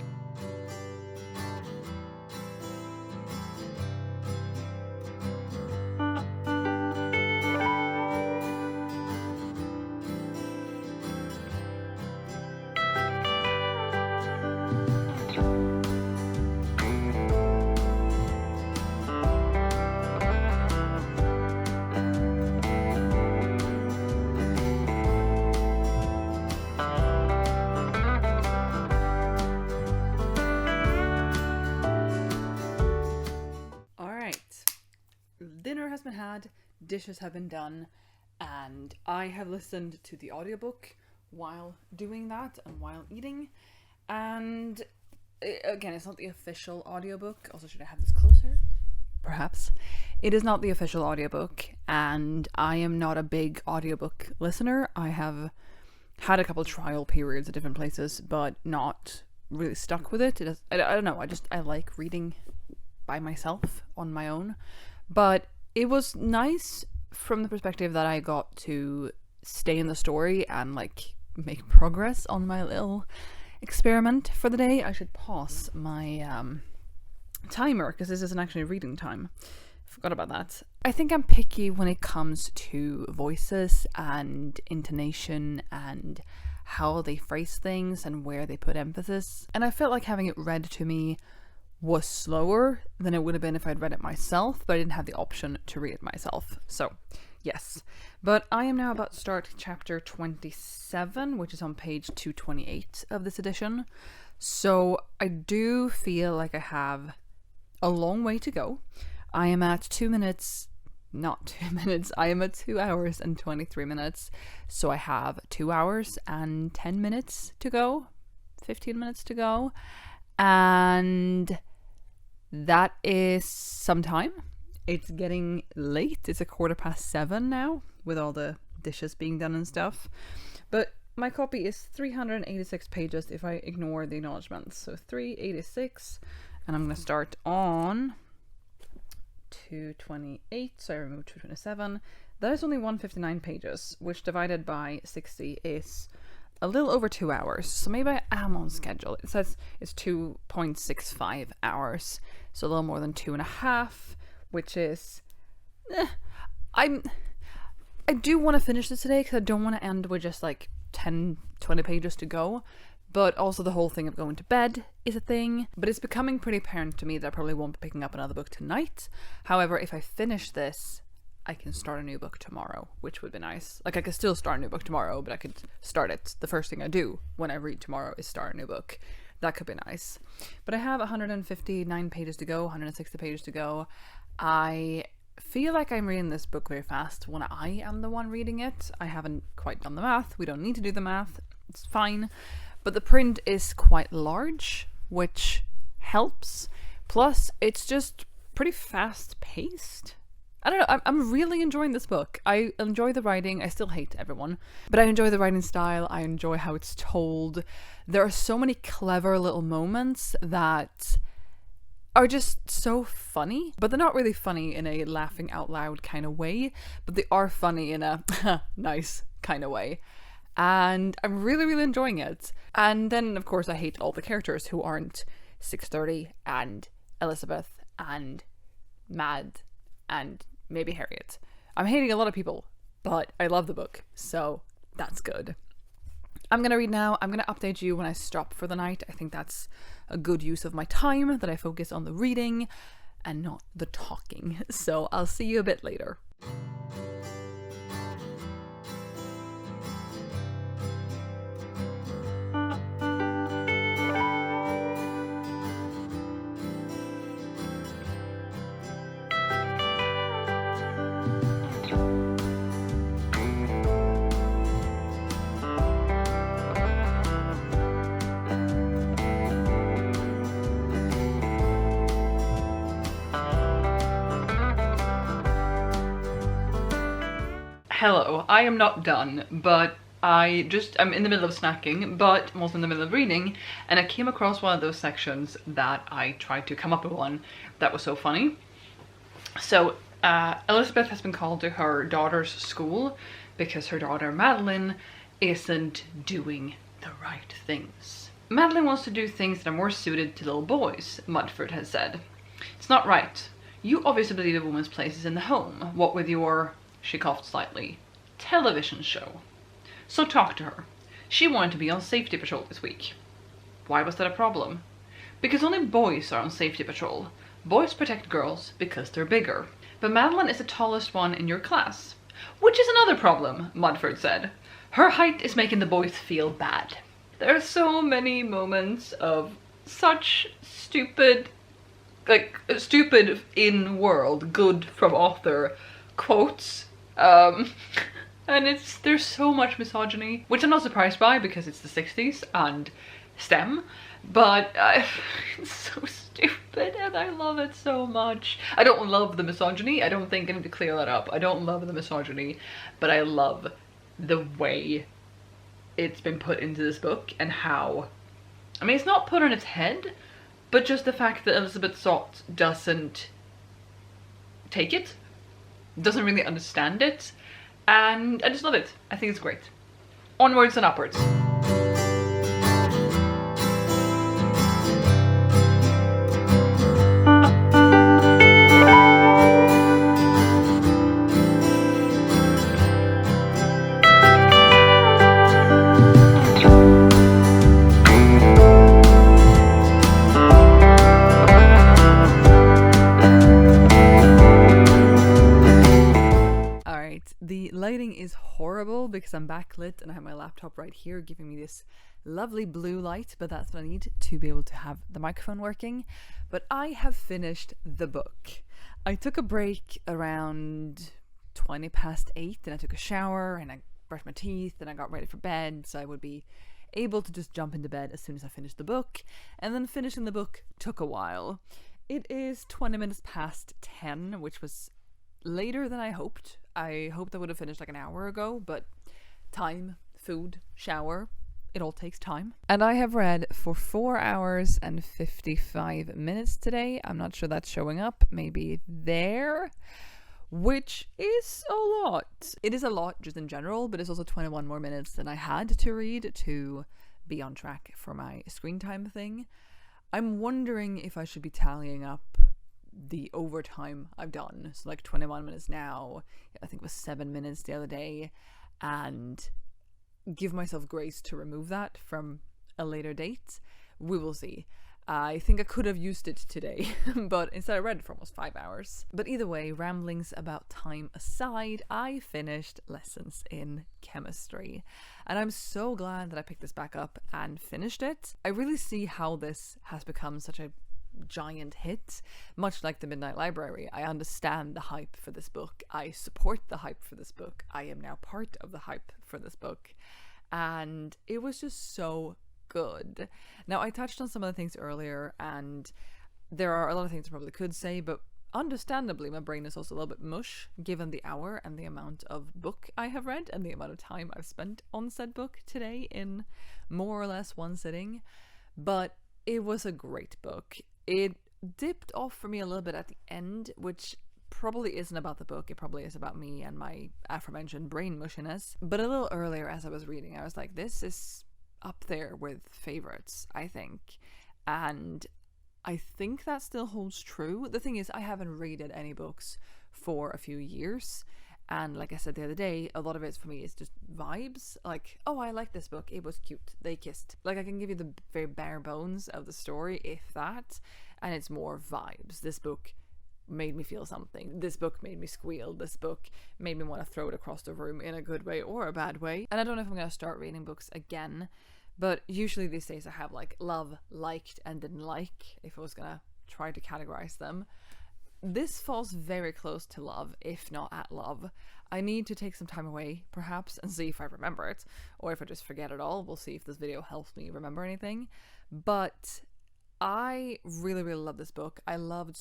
Dinner has been had, dishes have been done, and I have listened to the audiobook while doing that and while eating. And again, it's not the official audiobook. Also, should I have this closer? Perhaps. It is not the official audiobook, and I am not a big audiobook listener. I have had a couple trial periods at different places, but not really stuck with it. I don't know, I like reading by myself on my own. But it was nice from the perspective that I got to stay in the story and like make progress on my little experiment for the day. I should pause my timer because this isn't actually reading time. Forgot about that. I think I'm picky when it comes to voices and intonation and how they phrase things and where they put emphasis. And I felt like having it read to me was slower than it would have been if I'd read it myself, but I didn't have the option to read it myself. So Yes. But I am now about to start chapter 27, which is on page 228 of this edition. So I do feel like I have a long way to go. I am at 2 minutes, not 2 minutes, I am at 2 hours and 23 minutes. So I have 2 hours and 10 minutes to go, 15 minutes to go. And that is some time. It's getting late. It's 7:15 now, with all the dishes being done and stuff. But my copy is 386 pages if I ignore the acknowledgements. So 386, and I'm going to start on 228, so I remove 227. That is only 159 pages, which divided by 60 is a little over 2 hours. So maybe I am on schedule. It says it's 2.65 hours, so a little more than 2.5, which is... I do want to finish this today because I don't want to end with just like 10, 20 pages to go. But also the whole thing of going to bed is a thing. But it's becoming pretty apparent to me that I probably won't be picking up another book tonight. However, if I finish this, I can start a new book tomorrow, which would be nice. Like, I could still start a new book tomorrow, but I could start it. The first thing I do when I read tomorrow is start a new book. That could be nice. But I have 159 pages to go, 160 pages to go. I feel like I'm reading this book very fast when I am the one reading it. I haven't quite done the math. We don't need to do the math. It's fine. But the print is quite large, which helps. Plus, it's just pretty fast paced. I don't know, I'm really enjoying this book. I enjoy the writing. I still hate everyone, but I enjoy the writing style. I enjoy how it's told. There are so many clever little moments that are just so funny, but they're not really funny in a laughing out loud kind of way, but they are funny in a nice kind of way. And I'm really, really enjoying it. And then, of course, I hate all the characters who aren't 630 and Elizabeth and Mad and maybe Harriet. I'm hating a lot of people, but I love the book, so that's good. I'm going to read now. I'm going to update you when I stop for the night. I think that's a good use of my time, that I focus on the reading and not the talking. So I'll see you a bit later. Hello, I am not done, but I'm in the middle of snacking, but I'm also in the middle of reading, and I came across one of those sections that I tried to come up with one that was so funny. So, Elizabeth has been called to her daughter's school because her daughter Madeline isn't doing the right things. Madeline wants to do things that are more suited to little boys, Mudford has said. It's not right. You obviously believe a woman's place is in the home, what with your... She coughed slightly. Television show. So talk to her. She wanted to be on safety patrol this week. Why was that a problem? Because only boys are on safety patrol. Boys protect girls because they're bigger. But Madeline is the tallest one in your class. Which is another problem, Mudford said. Her height is making the boys feel bad. There are so many moments of such stupid, stupid in-world, good from author quotes. And there's so much misogyny, which I'm not surprised by because it's the 60s and STEM, but it's so stupid and I love it so much. I don't love the misogyny. I don't think I need to clear that up. I don't love the misogyny, but I love the way it's been put into this book and how, I mean, it's not put on its head, but just the fact that Elizabeth Sott doesn't take it, doesn't really understand it, and I just love it. I think it's great. Onwards and upwards. I'm backlit and I have my laptop right here giving me this lovely blue light, but that's what I need to be able to have the microphone working. But I have finished the book. I took a break around 20 past 8 and I took a shower and I brushed my teeth and I got ready for bed so I would be able to just jump into bed as soon as I finished the book. And then finishing the book took a while. It is 20 minutes past 10, which was later than I hoped. I hoped I would have finished like an hour ago, but time, food, shower, it all takes time. And I have read for 4 hours and 55 minutes today. I'm not sure that's showing up, maybe there, which is a lot. It is a lot just in general, but it's also 21 more minutes than I had to read to be on track for my screen time thing. I'm wondering if I should be tallying up the overtime I've done. So like 21 minutes now, I think it was 7 minutes the other day, and give myself grace to remove that from a later date. We will see. I think I could have used it today, but instead I read it for almost 5 hours. But either way, ramblings about time aside, I finished lessons in chemistry. And I'm so glad that I picked this back up and finished it. I really see how this has become such a giant hit, much like The Midnight Library. I understand the hype for this book. I support the hype for this book. I am now part of the hype for this book. And it was just so good. Now, I touched on some of the things earlier, and there are a lot of things I probably could say, but understandably, my brain is also a little bit mush, given the hour and the amount of book I have read and the amount of time I've spent on said book today in more or less one sitting. But it was a great book. It dipped off for me a little bit at the end, which probably isn't about the book. It probably is about me and my aforementioned brain mushiness. But a little earlier as I was reading, I was like, this is up there with favorites, I think. And I think that still holds true. The thing is, I haven't rated any books for a few years. And like I said the other day, a lot of it for me is just vibes. Like, oh, I like this book. It was cute. They kissed. Like, I can give you the very bare bones of the story, if that. And it's more vibes. This book made me feel something. This book made me squeal. This book made me want to throw it across the room in a good way or a bad way. And I don't know if I'm going to start reading books again, but usually these days I have like love, liked, and didn't like, if I was going to try to categorize them. This falls very close to love, if not at love. I need to take some time away, perhaps, and see if I remember it, or if I just forget it all. We'll see if this video helps me remember anything. But I really, really love this book. I loved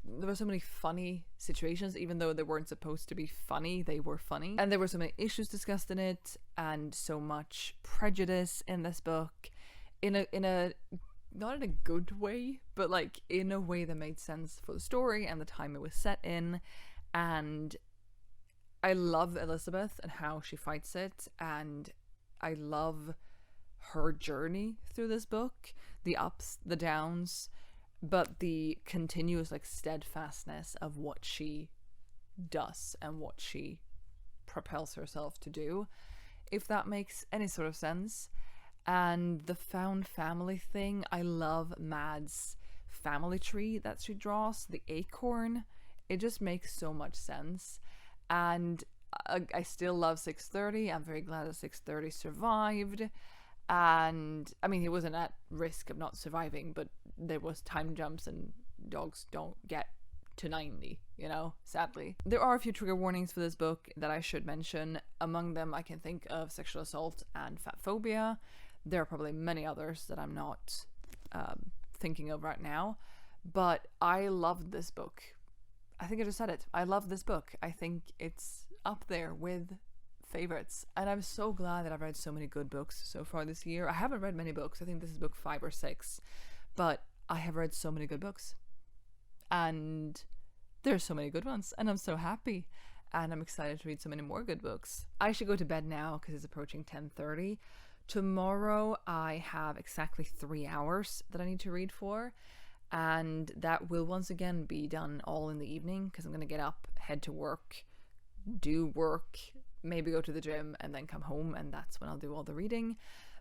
there were so many funny situations, even though they weren't supposed to be funny, they were funny. And there were so many issues discussed in it, and so much prejudice in this book, in a not in a good way, but like in a way that made sense for the story and the time it was set in. And I love Elizabeth and how she fights it, and I love her journey through this book, the ups, the downs, but the continuous like steadfastness of what she does and what she propels herself to do, if that makes any sort of sense. And the found family thing, I love Mad's family tree that she draws, the acorn. It just makes so much sense. And I still love 630. I'm very glad that 630 survived. And I mean, he wasn't at risk of not surviving, but there was time jumps and dogs don't get to 90, you know, sadly. There are a few trigger warnings for this book that I should mention. Among them, I can think of sexual assault and fat phobia. There are probably many others that I'm not thinking of right now, but I loved this book. I think I just said it. I love this book. I think it's up there with favorites, and I'm so glad that I've read so many good books so far this year. I haven't read many books. I think this is book 5 or 6, but I have read so many good books, and there's so many good ones, and I'm so happy, and I'm excited to read so many more good books. I should go to bed now because it's approaching 10:30. Tomorrow I have exactly 3 hours that I need to read for, and that will once again be done all in the evening because I'm going to get up, head to work, do work, maybe go to the gym, and then come home, and that's when I'll do all the reading.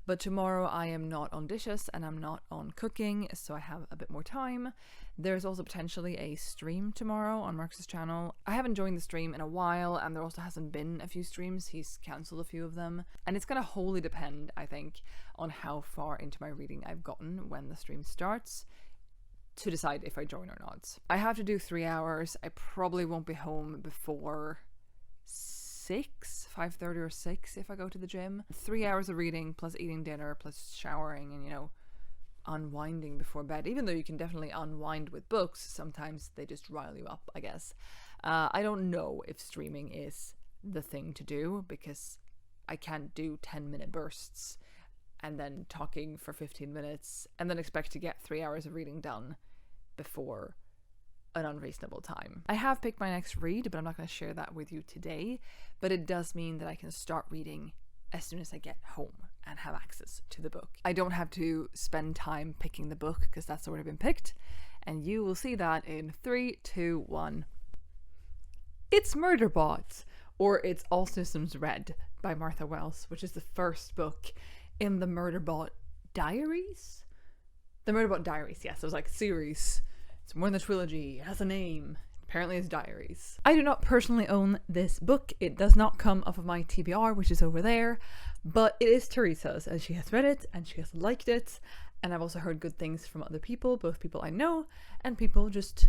But tomorrow I am not on dishes and I'm not on cooking, so I have a bit more time. There's also potentially a stream tomorrow on Marcus's channel. I haven't joined the stream in a while, and there also hasn't been a few streams. He's cancelled a few of them. And it's gonna wholly depend, I think, on how far into my reading I've gotten when the stream starts to decide if I join or not. I have to do 3 hours. I probably won't be home before 5:30 or 6 if I go to the gym. 3 hours of reading plus eating dinner plus showering and, you know, unwinding before bed. Even though you can definitely unwind with books, sometimes they just rile you up, I guess. I don't know if streaming is the thing to do because I can't do 10-minute bursts and then talking for 15 minutes and then expect to get 3 hours of reading done before an unreasonable time. I have picked my next read, but I'm not going to share that with you today. But it does mean that I can start reading as soon as I get home and have access to the book. I don't have to spend time picking the book because that's already been picked. And you will see that in 3, 2, 1. It's Murderbot, or it's All Systems Red by Martha Wells, which is the first book in the Murderbot Diaries? The Murderbot Diaries, yes. It was like series. It's more than a trilogy. It has a name. Apparently it's diaries. I do not personally own this book. It does not come off of my TBR, which is over there, but it is Teresa's, and she has read it and she has liked it. And I've also heard good things from other people, both people I know and people just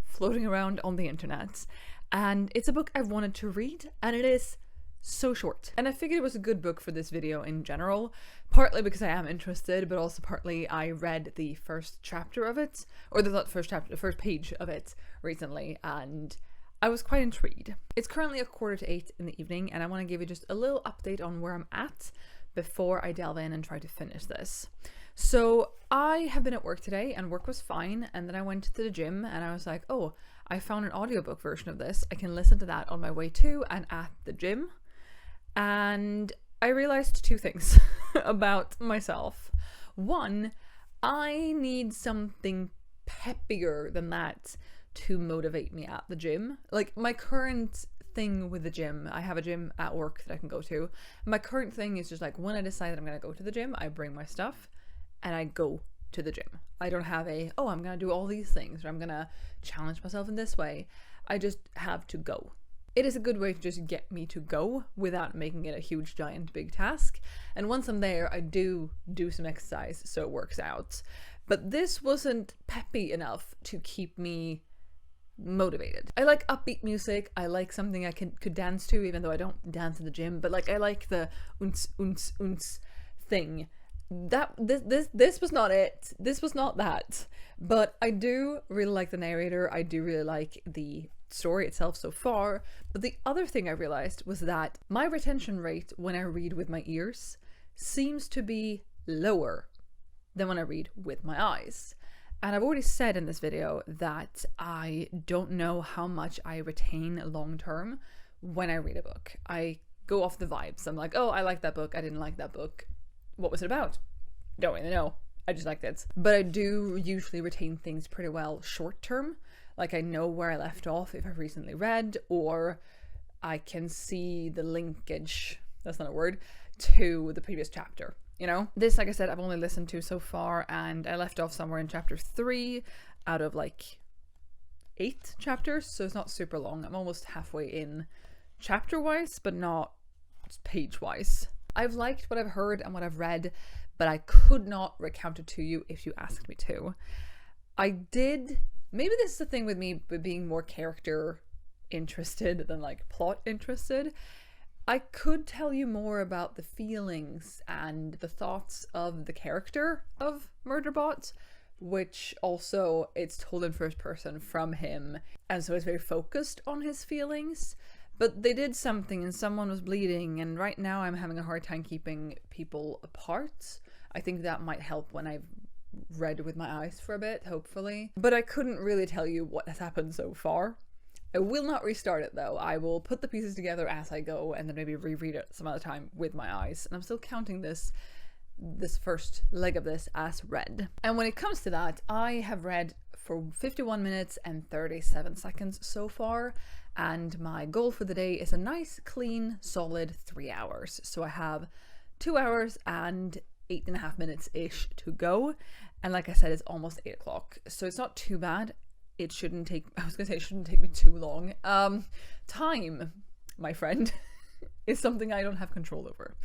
floating around on the internet. And it's a book I've wanted to read, and it is so short. And I figured it was a good book for this video in general, partly because I am interested, but also partly I read the first chapter of it, or the first page of it recently, and I was quite intrigued. It's currently 7:45 in the evening, and I want to give you just a little update on where I'm at before I delve in and try to finish this. So I have been at work today, and work was fine, and then I went to the gym, and I was like, oh, I found an audiobook version of this. I can listen to that on my way to and at the gym. And I realized 2 things about myself. One, I need something peppier than that to motivate me at the gym. Like, my current thing with the gym, I have a gym at work that I can go to. My current thing is just like, when I decide that I'm going to go to the gym, I bring my stuff and I go to the gym. I don't have oh, I'm going to do all these things, or I'm going to challenge myself in this way. I just have to go. It is a good way to just get me to go without making it a huge, giant, big task. And once I'm there, I do some exercise, so it works out. But this wasn't peppy enough to keep me motivated. I like upbeat music. I like something I could dance to, even though I don't dance in the gym. But like, I like the unts, unts, unts thing. This was not it. This was not that. But I do really like the narrator. I do really like the story itself so far. But the other thing I realized was that my retention rate when I read with my ears seems to be lower than when I read with my eyes. And I've already said in this video that I don't know how much I retain long term when I read a book. I go off the vibes. I'm like, oh, I like that book. I didn't like that book. What was it about? Don't really know. I just liked it. But I do usually retain things pretty well short term. Like, I know where I left off if I've recently read, or I can see the linkage, that's not a word, to the previous chapter, you know? This, like I said, I've only listened to so far, and I left off somewhere in chapter 3 out of like 8 chapters, so it's not super long. I'm almost halfway in chapter-wise, but not page-wise. I've liked what I've heard and what I've read, but I could not recount it to you if you asked me to. Maybe this is the thing with me being more character interested than like plot interested. I could tell you more about the feelings and the thoughts of the character of Murderbot, which also it's told in first person from him, and so it's very focused on his feelings. But they did something and someone was bleeding, and right now I'm having a hard time keeping people apart. I think that might help when I've read with my eyes for a bit, hopefully. But I couldn't really tell you what has happened so far. I will not restart it though. I will put the pieces together as I go and then maybe reread it some other time with my eyes. And I'm still counting this first leg of this as read. And when it comes to that, I have read for 51 minutes and 37 seconds so far. And my goal for the day is a nice, clean, solid 3 hours. So I have 2 hours and 8.5 minutes-ish to go. And like I said, it's almost 8 o'clock. So it's not too bad. It shouldn't take me too long. Time, my friend, is something I don't have control over.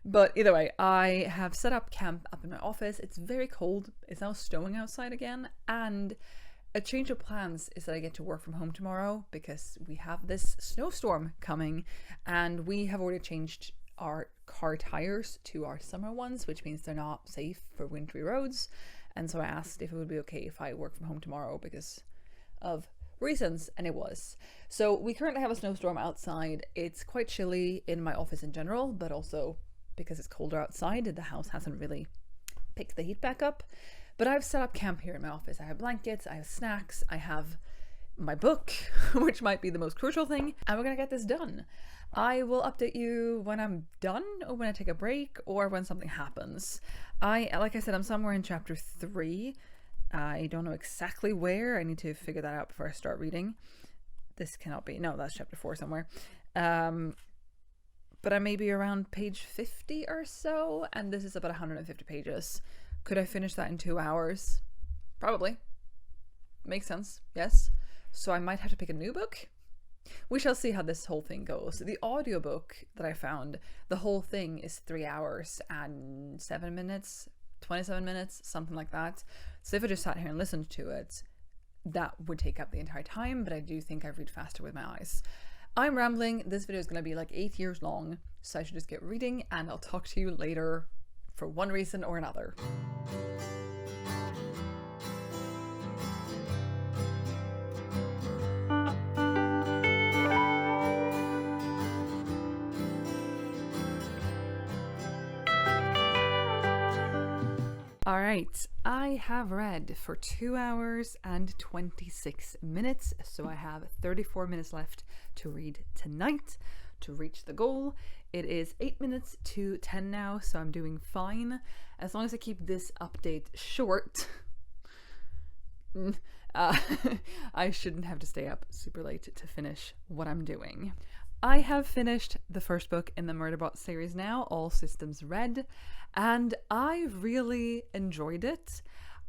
But either way, I have set up camp up in my office. It's very cold. It's now snowing outside again. And a change of plans is that I get to work from home tomorrow because we have this snowstorm coming, and we have already changed our car tires to our summer ones, which means they're not safe for wintry roads. And so I asked if it would be okay if I work from home tomorrow because of reasons, and it was. So we currently have a snowstorm outside. It's quite chilly in my office in general, but also because it's colder outside, the house hasn't really picked the heat back up. But I've set up camp here in my office. I have blankets, I have snacks, I have my book, which might be the most crucial thing, and we're gonna get this done. I will update you when I'm done, or when I take a break, or when something happens. Like I said, I'm somewhere in chapter 3. I don't know exactly where. I need to figure that out before I start reading. This cannot be, no, that's chapter 4 somewhere. But I may be around page 50 or so, and this is about 150 pages. Could I finish that in 2 hours? Probably. Makes sense, yes. So I might have to pick a new book. We shall see how this whole thing goes. The audiobook that I found, the whole thing is 3 hours and 7 minutes, 27 minutes, something like that. So if I just sat here and listened to it, that would take up the entire time, but I do think I read faster with my eyes. I'm rambling. This video is going to be like 8 years long, so I should just get reading, and I'll talk to you later for one reason or another. Alright, I have read for 2 hours and 26 minutes, so I have 34 minutes left to read tonight to reach the goal. It is 8 minutes to 10 now, so I'm doing fine. As long as I keep this update short, I shouldn't have to stay up super late to finish what I'm doing. I have finished the first book in the Murderbot series now, All Systems Red, and I really enjoyed it.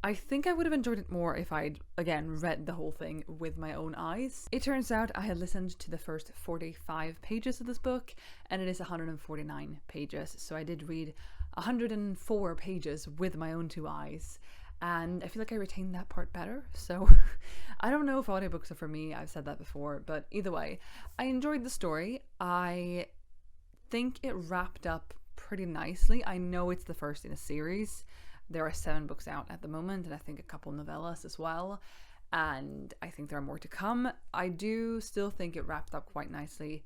I think I would have enjoyed it more if I'd, again, read the whole thing with my own eyes. It turns out I had listened to the first 45 pages of this book, and it is 149 pages, so I did read 104 pages with my own two eyes, and I feel like I retained that part better, so I don't know if audiobooks are for me. I've said that before, but either way, I enjoyed the story. I think it wrapped up pretty nicely. I know it's the first in a series. There are 7 books out at the moment, and I think a couple novellas as well, and I think there are more to come. I do still think it wrapped up quite nicely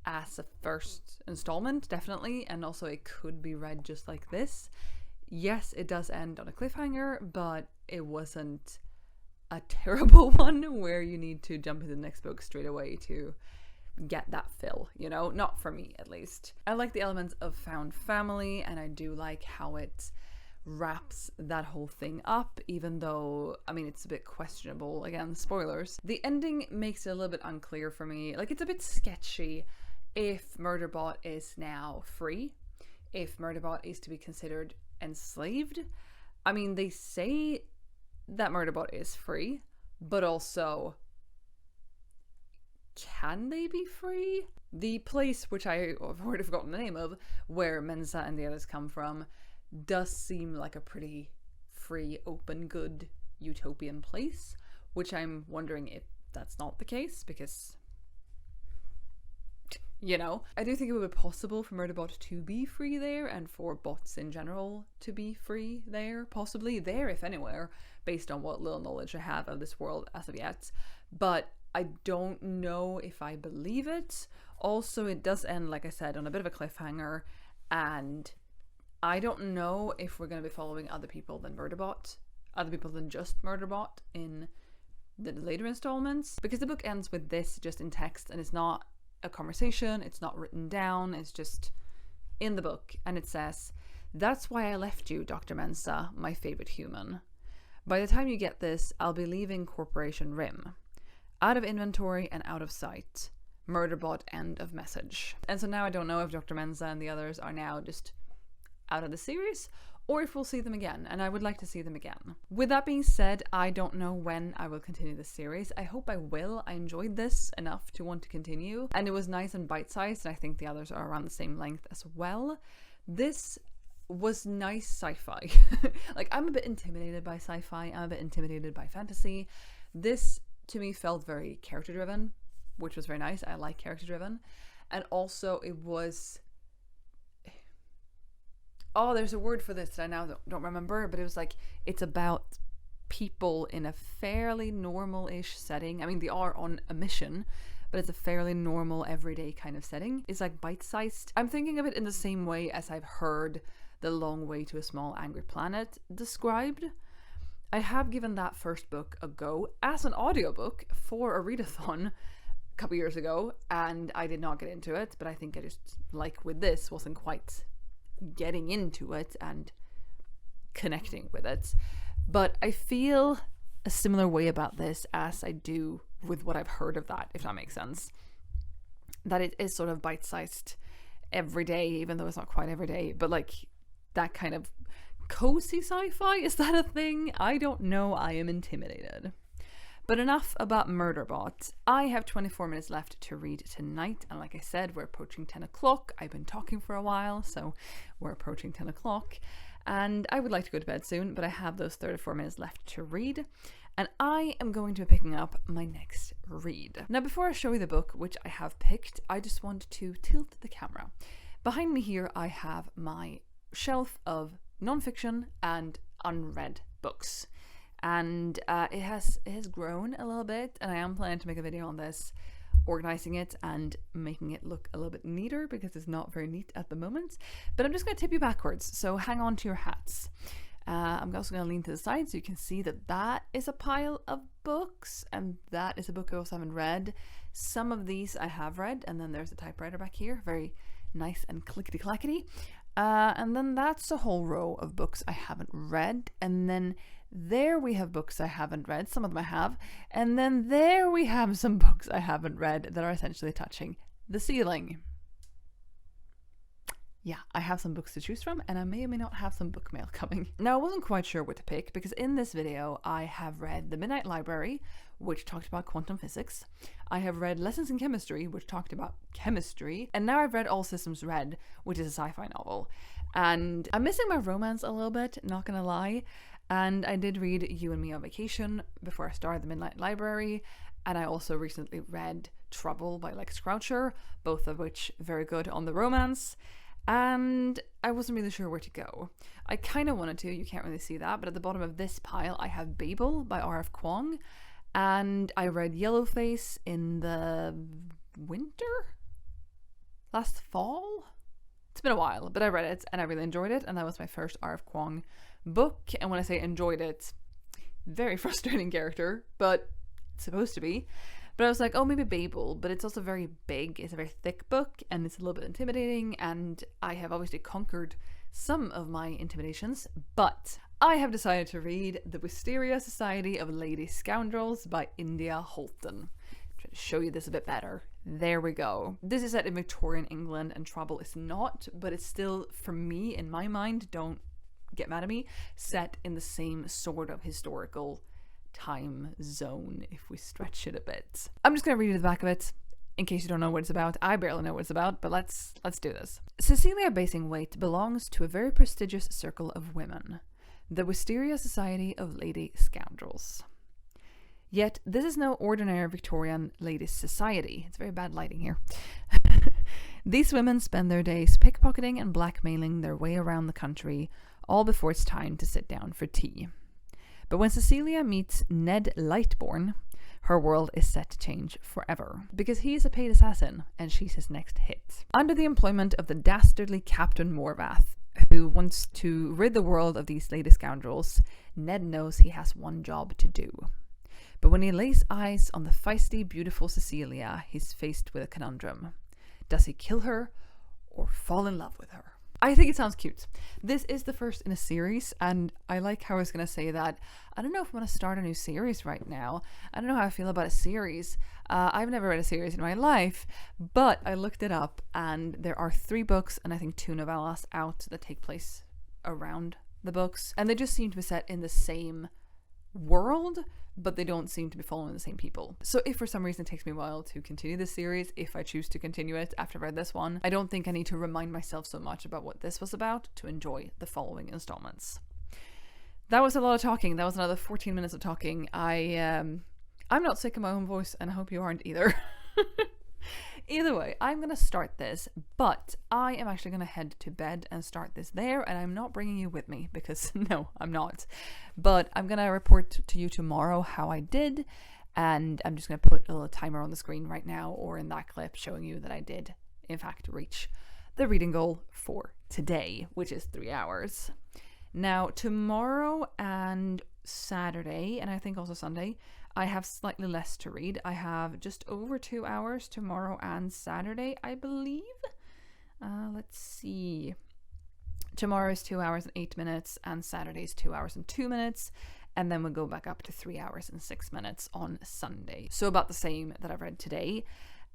as a first installment, definitely, and also it could be read just like this. Yes, it does end on a cliffhanger, but it wasn't a terrible one where you need to jump into the next book straight away to get that fill, you know? Not for me, at least. I like the elements of found family, and I do like how it wraps that whole thing up, even though, I mean, it's a bit questionable. Again, spoilers. The ending makes it a little bit unclear for me. Like, it's a bit sketchy if Murderbot is now free, if Murderbot is to be considered enslaved. I mean, they say that Murderbot is free, but also, can they be free? The place, which I've already forgotten the name of, where Mensa and the others come from, does seem like a pretty free, open, good, utopian place, which I'm wondering if that's not the case, because, you know, I do think it would be possible for Murderbot to be free there, and for bots in general to be free there, possibly there, if anywhere, based on what little knowledge I have of this world as of yet. But I don't know if I believe it. Also, it does end, like I said, on a bit of a cliffhanger, and I don't know if we're going to be following other people than Murderbot, other people than just Murderbot in the later installments, because the book ends with this just in text, and it's not a conversation, it's not written down, it's just in the book, and it says, "That's why I left you, Dr. Mensa, my favorite human. By the time you get this, I'll be leaving Corporation Rim. Out of inventory and out of sight. Murderbot, end of message." And so now I don't know if Dr. Mensa and the others are now just out of the series, or if we'll see them again, and I would like to see them again. With that being said, I don't know when I will continue this series. I hope I will. I enjoyed this enough to want to continue, and it was nice and bite-sized, and I think the others are around the same length as well. This was nice sci-fi. Like, I'm a bit intimidated by sci-fi, I'm a bit intimidated by fantasy. This, to me, felt very character-driven, which was very nice. I like character-driven. And also, it was... Oh, there's a word for this that I now don't remember, but it was like, it's about people in a fairly normal-ish setting. I mean, they are on a mission, but it's a fairly normal, everyday kind of setting. It's like bite-sized. I'm thinking of it in the same way as I've heard The Long Way to a Small Angry Planet described. I have given that first book a go as an audiobook for a readathon a couple years ago, and I did not get into it, but I think I just, like with this, wasn't quite getting into it and connecting with it. But I feel a similar way about this as I do with what I've heard of that, if that makes sense. That it is sort of bite-sized every day, even though it's not quite every day, but like that kind of cozy sci-fi, is that a thing? I don't know. I am intimidated. But enough about Murderbot. I have 24 minutes left to read tonight, and like I said, we're approaching 10 o'clock. I've been talking for a while, so we're approaching 10 o'clock, and I would like to go to bed soon, but I have those 34 minutes left to read, and I am going to be picking up my next read. Now, before I show you the book, which I have picked, I just want to tilt the camera. Behind me here, I have my shelf of non-fiction and unread books. And it has grown a little bit, and I am planning to make a video on this, organizing it and making it look a little bit neater because it's not very neat at the moment. But I'm just going to tip you backwards, so hang on to your hats. I'm also going to lean to the side so you can see that that is a pile of books, and that is a book I also haven't read. Some of these I have read, and then there's a typewriter back here, very nice and clickety-clackety. And then that's a whole row of books I haven't read, and then there we have books I haven't read, some of them I have, and then there we have some books I haven't read that are essentially touching the ceiling. Yeah, I have some books to choose from, and I may or may not have some book mail coming. Now, I wasn't quite sure what to pick, because in this video I have read The Midnight Library, which talked about quantum physics. I have read Lessons in Chemistry, which talked about chemistry, and now I've read All Systems Red, which is a sci-fi novel. And I'm missing my romance a little bit, not gonna lie. And I did read You and Me on Vacation before I started The Midnight Library, and I also recently read Trouble by Lex Croucher, both of which very good on the romance. And I wasn't really sure where to go. I kind of wanted to, you can't really see that, but at the bottom of this pile I have Babel by R.F. Kuang, and I read Yellowface in the winter? Last fall? It's been a while, but I read it and I really enjoyed it, and that was my first R.F. Kuang book. And when I say enjoyed it, very frustrating character, but it's supposed to be. But I was like, oh, maybe Babel, but it's also very big. It's a very thick book, and it's a little bit intimidating, and I have obviously conquered some of my intimidations, but I have decided to read The Wisteria Society of Lady Scoundrels by India Holton. Try to show you this a bit better. There we go. This is set in Victorian England, and Trouble is not, but it's still, for me, in my mind, don't get mad at me, set in the same sort of historical time zone, if we stretch it a bit. I'm just gonna read you the back of it in case you don't know what it's about. I barely know what it's about, but let's do this. Cecilia Basingwaite belongs to a very prestigious circle of women, the Wisteria Society of Lady Scoundrels. Yet this is no ordinary Victorian ladies' society. It's very bad lighting here. These women spend their days pickpocketing and blackmailing their way around the country, all before it's time to sit down for tea. But when Cecilia meets Ned Lightbourne, her world is set to change forever, because he is a paid assassin and she's his next hit. Under the employment of the dastardly Captain Morvath, who wants to rid the world of these lady scoundrels, Ned knows he has one job to do. But when he lays eyes on the feisty, beautiful Cecilia, he's faced with a conundrum. Does he kill her or fall in love with her? I think it sounds cute. This is the first in a series, and I like how I was going to say that. I don't know if I want to start a new series right now. I don't know how I feel about a series. I've never read a series in my life, but I looked it up, and there are 3 books and I think 2 novellas out that take place around the books, and they just seem to be set in the same world, but they don't seem to be following the same people. So if for some reason it takes me a while to continue this series, if I choose to continue it after I've read this one, I don't think I need to remind myself so much about what this was about to enjoy the following installments. That was a lot of talking. That was another 14 minutes of talking. I'm not sick of my own voice, and I hope you aren't either. Either way, I'm going to start this, but I am actually going to head to bed and start this there, and I'm not bringing you with me because, no, I'm not. But I'm going to report to you tomorrow how I did, and I'm just going to put a little timer on the screen right now, or in that clip, showing you that I did, in fact, reach the reading goal for today, which is 3 hours. Now, tomorrow and Saturday, and I think also Sunday, I have slightly less to read. I have just over 2 hours tomorrow and Saturday, I believe. Let's see. Tomorrow is 2 hours and 8 minutes, and Saturday is 2 hours and 2 minutes. And then we'll go back up to 3 hours and 6 minutes on Sunday. So about the same that I've read today.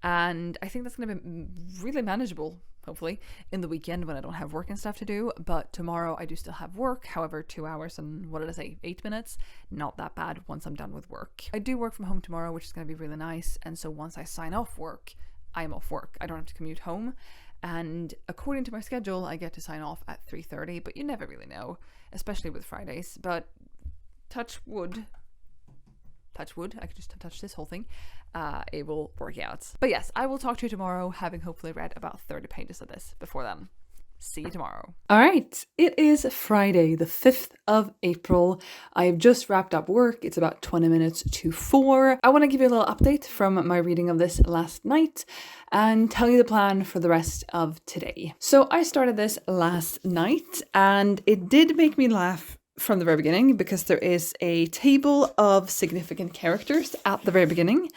And I think that's going to be really manageable, hopefully, in the weekend when I don't have work and stuff to do. But tomorrow I do still have work. However, 2 hours and, 8 minutes? Not that bad once I'm done with work. I do work from home tomorrow, which is going to be really nice. And so once I sign off work, I am off work. I don't have to commute home. And according to my schedule, I get to sign off at 3:30. But you never really know, especially with Fridays. But touch wood, I could just touch this whole thing, it will work out. But yes, I will talk to you tomorrow, having hopefully read about 30 pages of this before then. See you tomorrow. All right, it is Friday, the 5th of April. I've just wrapped up work. It's about 20 minutes to 4. I want to give you a little update from my reading of this last night and tell you the plan for the rest of today. So I started this last night, and it did make me laugh from the very beginning, because there is a table of significant characters at the very beginning.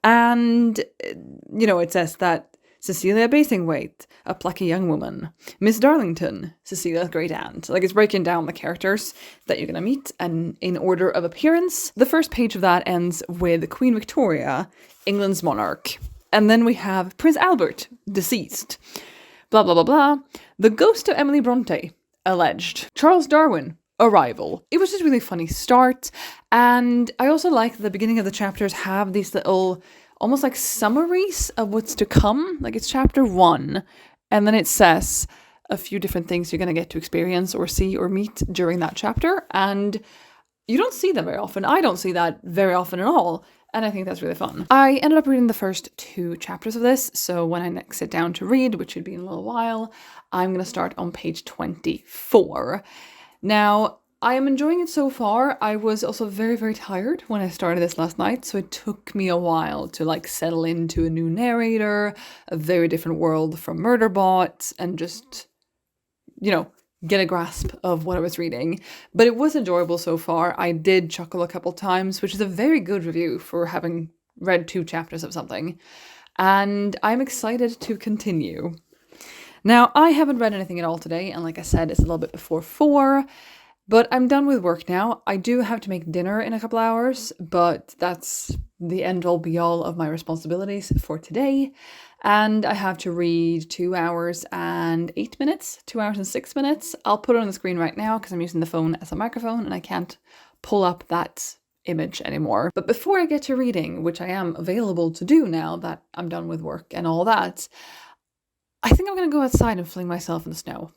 And, it says that Cecilia Basingwaite, a plucky young woman. Miss Darlington, Cecilia's great aunt. Like, it's breaking down the characters that you're going to meet, and in order of appearance. The first page of that ends with Queen Victoria, England's monarch. And then we have Prince Albert, deceased. Blah, blah, blah, blah. The ghost of Emily Bronte, alleged. Charles Darwin, arrival. It was just a really funny start, and I also like the beginning of the chapters have these little almost like summaries of what's to come. Like, it's chapter 1, and then it says a few different things you're going to get to experience or see or meet during that chapter, and you don't see that very often. I don't see that very often at all, and I think that's really fun. I ended up reading the first 2 chapters of this, so when I next sit down to read, which should be in a little while, I'm going to start on page 24. Now, I am enjoying it so far. I was also very, very tired when I started this last night, so it took me a while to settle into a new narrator, a very different world from Murderbot, and just, get a grasp of what I was reading. But it was enjoyable so far. I did chuckle a couple times, which is a very good review for having read 2 chapters of something. And I'm excited to continue. Now, I haven't read anything at all today, and like I said, it's a little bit before 4, but I'm done with work now. I do have to make dinner in a couple hours, but that's the end-all be-all of my responsibilities for today, and I have to read 2 hours and 8 minutes, 2 hours and 6 minutes. I'll put it on the screen right now because I'm using the phone as a microphone, and I can't pull up that image anymore. But before I get to reading, which I am available to do now that I'm done with work and all that, I think I'm going to go outside and fling myself in the snow.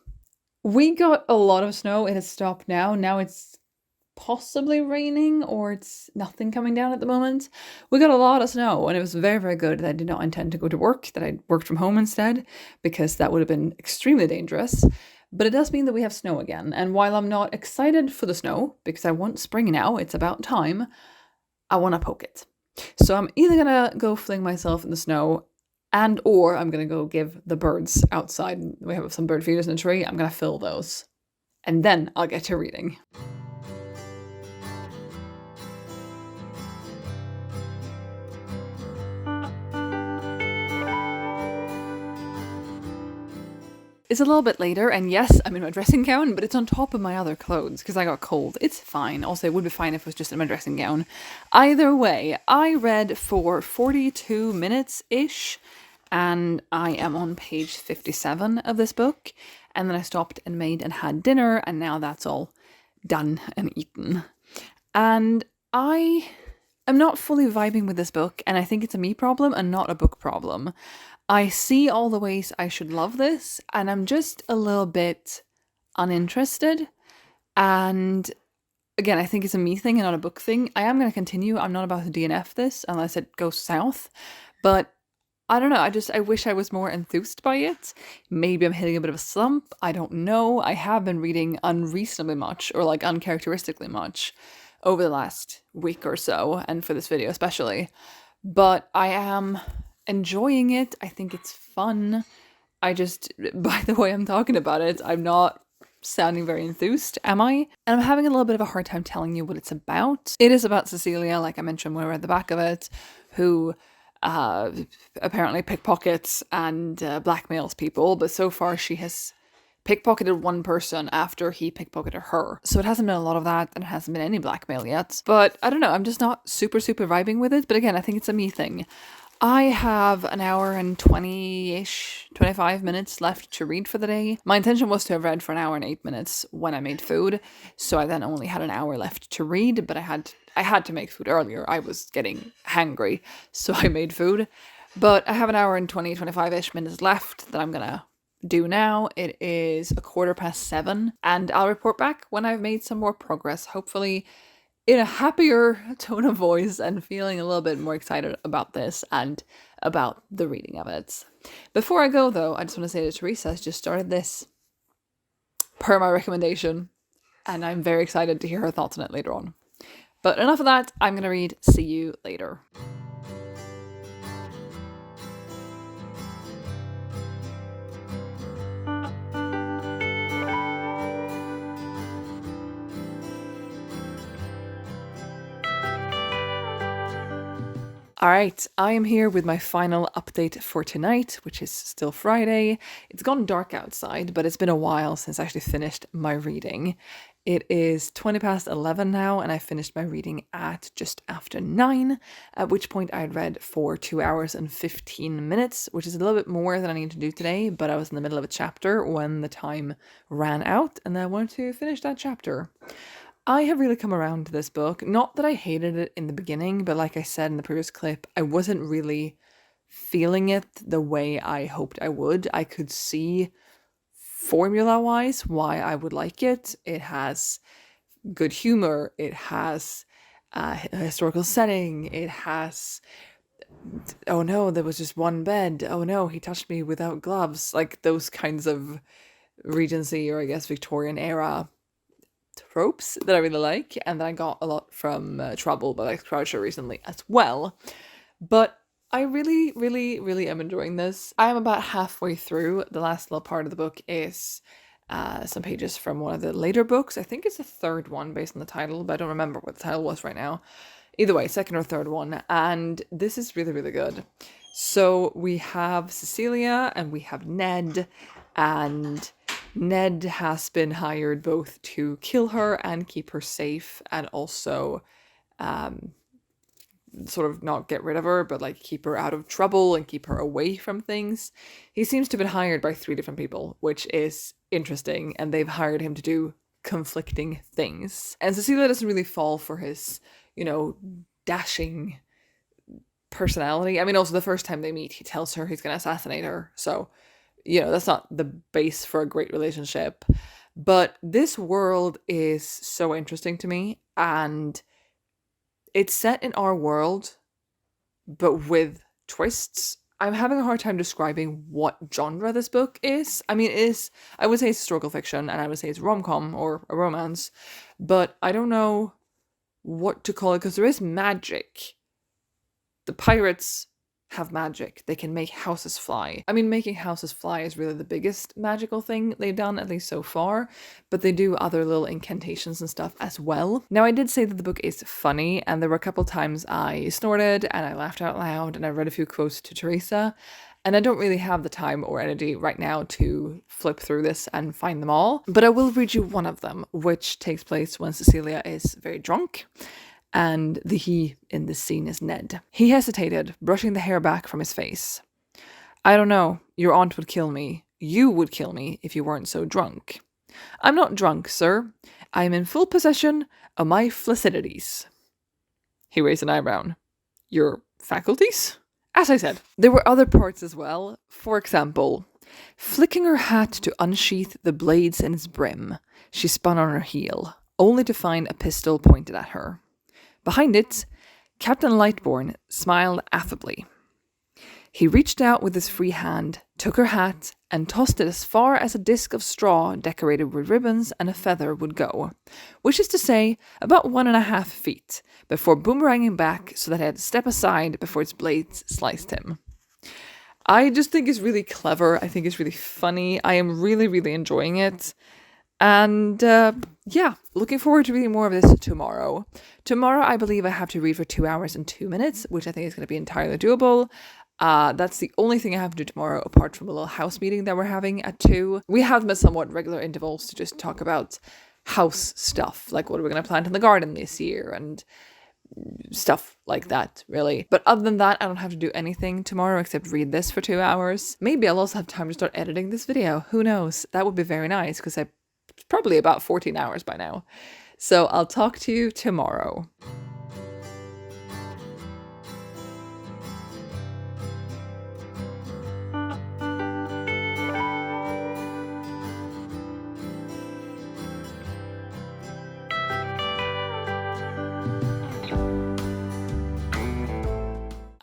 We got a lot of snow. It has stopped now. Now it's possibly raining, or it's nothing coming down at the moment. We got a lot of snow, and it was very, very good that I did not intend to go to work, that I worked from home instead, because that would have been extremely dangerous. But it does mean that we have snow again. And while I'm not excited for the snow, because I want spring now, it's about time, I want to poke it. So I'm either going to go fling myself in the snow, and or I'm going to go give the birds outside. We have some bird feeders in the tree. I'm going to fill those. And then I'll get to reading. It's a little bit later, and yes, I'm in my dressing gown, but it's on top of my other clothes because I got cold. It's fine. Also, it would be fine if it was just in my dressing gown. Either way, I read for 42 minutes-ish, and I am on page 57 of this book. And then I stopped and made and had dinner, and now that's all done and eaten. And I am not fully vibing with this book, and I think it's a me problem and not a book problem. I see all the ways I should love this, and I'm just a little bit uninterested. And again, I think it's a me thing and not a book thing. I am going to continue. I'm not about to DNF this unless it goes south. But I don't know. I wish I was more enthused by it. Maybe I'm hitting a bit of a slump. I don't know. I have been reading unreasonably much, or like uncharacteristically much, over the last week or so, and for this video especially. But I am enjoying it. I think it's fun. By the way I'm talking about it, I'm not sounding very enthused, am I? And I'm having a little bit of a hard time telling you what it's about. It is about Cecilia, like I mentioned when I read the back of it, who apparently pickpockets and blackmails people, but so far she has pickpocketed one person after he pickpocketed her. So it hasn't been a lot of that, and it hasn't been any blackmail yet. But I don't know, I'm just not super vibing with it. But again, I think it's a me thing. I have an hour and 20-ish, 25 minutes left to read for the day. My intention was to have read for an hour and 8 minutes when I made food, so I then only had an hour left to read, but I had to make food earlier. I was getting hangry, so I made food. But I have an hour and 25-ish minutes left that I'm gonna do now. It is 7:15, and I'll report back when I've made some more progress, hopefully in a happier tone of voice and feeling a little bit more excited about this and about the reading of it. Before I go though, I just want to say that Teresa has just started this per my recommendation, and I'm very excited to hear her thoughts on it later on. But enough of that, I'm going to read See You Later. Alright, I am here with my final update for tonight, which is still Friday. It's gone dark outside, but it's been a while since I actually finished my reading. It is 11:20 now, and I finished my reading at just after 9, at which point I had read for 2 hours and 15 minutes, which is a little bit more than I need to do today, but I was in the middle of a chapter when the time ran out, and I wanted to finish that chapter. I have really come around to this book. Not that I hated it in the beginning, but like I said in the previous clip, I wasn't really feeling it the way I hoped I would. I could see formula-wise why I would like it. It has good humor. It has a historical setting. It has, oh no, there was just one bed. Oh no, he touched me without gloves. Like those kinds of Regency, or I guess Victorian era tropes that I really like, and that I got a lot from Trouble by Lex Croucher recently as well. But I really am enjoying this. I am about halfway through. The last little part of the book is some pages from one of the later books. I think it's the third one based on the title, but I don't remember what the title was right now. Either way, second or third one, and this is really good. So we have Cecilia and we have Ned, and Ned has been hired both to kill her and keep her safe, and also sort of not get rid of her, but like keep her out of trouble and keep her away from things. He seems to have been hired by 3 different people, which is interesting, and they've hired him to do conflicting things. And Cecilia doesn't really fall for his, dashing personality. I mean, also the first time they meet, he tells her he's going to assassinate her, so that's not the base for a great relationship. But this world is so interesting to me, and it's set in our world, but with twists. I'm having a hard time describing what genre this book is. I mean, I would say it's historical fiction, and I would say it's rom-com or a romance, but I don't know what to call it, because there is magic. The pirates have magic. They can make houses fly. I mean, making houses fly is really the biggest magical thing they've done, at least so far, but they do other little incantations and stuff as well. Now, I did say that the book is funny, and there were a couple times I snorted and I laughed out loud, and I read a few quotes to Teresa, And I don't really have the time or energy right now to flip through this and find them all. But I will read you one of them, which takes place when Cecilia is very drunk. And the he in this scene is Ned. He hesitated, brushing the hair back from his face. I don't know. Your aunt would kill me. You would kill me if you weren't so drunk. I'm not drunk, sir. I am in full possession of my flaccidities. He raised an eyebrow. Your faculties? As I said, there were other parts as well. For example, flicking her hat to unsheath the blades in its brim, she spun on her heel, only to find a pistol pointed at her. Behind it, Captain Lightbourne smiled affably. He reached out with his free hand, took her hat, and tossed it as far as a disc of straw decorated with ribbons and a feather would go, which is to say, about 1.5 feet, before boomeranging back so that he had to step aside before its blades sliced him. I just think it's really clever. I think it's really funny. I am really, really enjoying it. And yeah, looking forward to reading more of this tomorrow. Tomorrow, I believe I have to read for 2 hours and 2 minutes, which I think is going to be entirely doable. That's the only thing I have to do tomorrow, apart from a little house meeting that we're having at 2. We have them at somewhat regular intervals to just talk about house stuff, like what are we going to plant in the garden this year and stuff like that, really. But other than that, I don't have to do anything tomorrow except read this for 2 hours. Maybe I'll also have time to start editing this video. Who knows? That would be very nice because it's probably about 14 hours by now. So I'll talk to you tomorrow.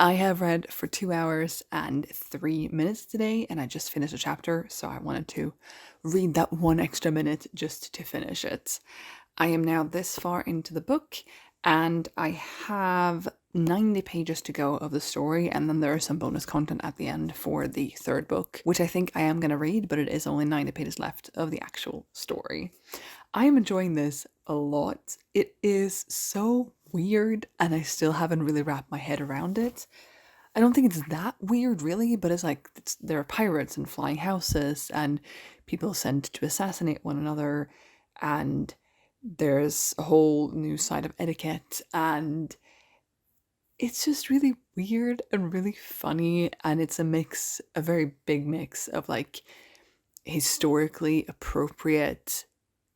I have read for 2 hours and 3 minutes today, and I just finished a chapter, so I wanted to read that 1 extra minute just to finish it. I am now this far into the book, and I have 90 pages to go of the story, and then there is some bonus content at the end for the 3rd book, which I think I am going to read, but it is only 90 pages left of the actual story. I am enjoying this a lot. It is so weird, and I still haven't really wrapped my head around it. I don't think it's that weird, really, but it's like there are pirates and flying houses and people sent to assassinate one another, and there's a whole new side of etiquette, and it's just really weird and really funny, and it's a very big mix of like historically appropriate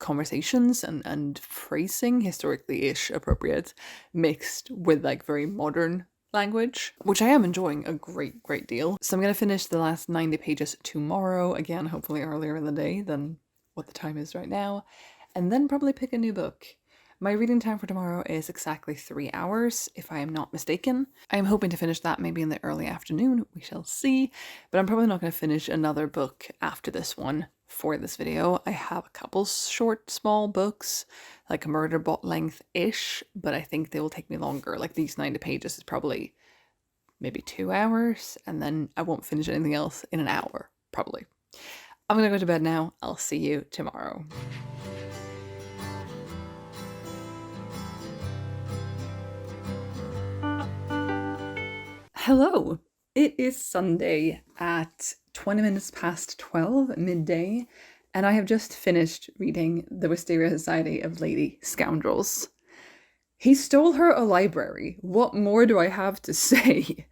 conversations and phrasing, historically-ish appropriate, mixed with like very modern language, which I am enjoying a great deal. So I'm going to finish the last 90 pages tomorrow, again, hopefully earlier in the day than what the time is right now, and then probably pick a new book. My reading time for tomorrow is exactly 3 hours, if I am not mistaken. I am hoping to finish that maybe in the early afternoon, we shall see, but I'm probably not going to finish another book after this one for this video. I have a couple short, small books, like a murder bot length-ish, but I think they will take me longer. Like these 90 pages is probably maybe 2 hours, and then I won't finish anything else in an hour, probably. I'm gonna go to bed now. I'll see you tomorrow. Hello! It is Sunday at 20 minutes past 12, midday, and I have just finished reading The Wisteria Society of Lady Scoundrels. He stole her a library. What more do I have to say?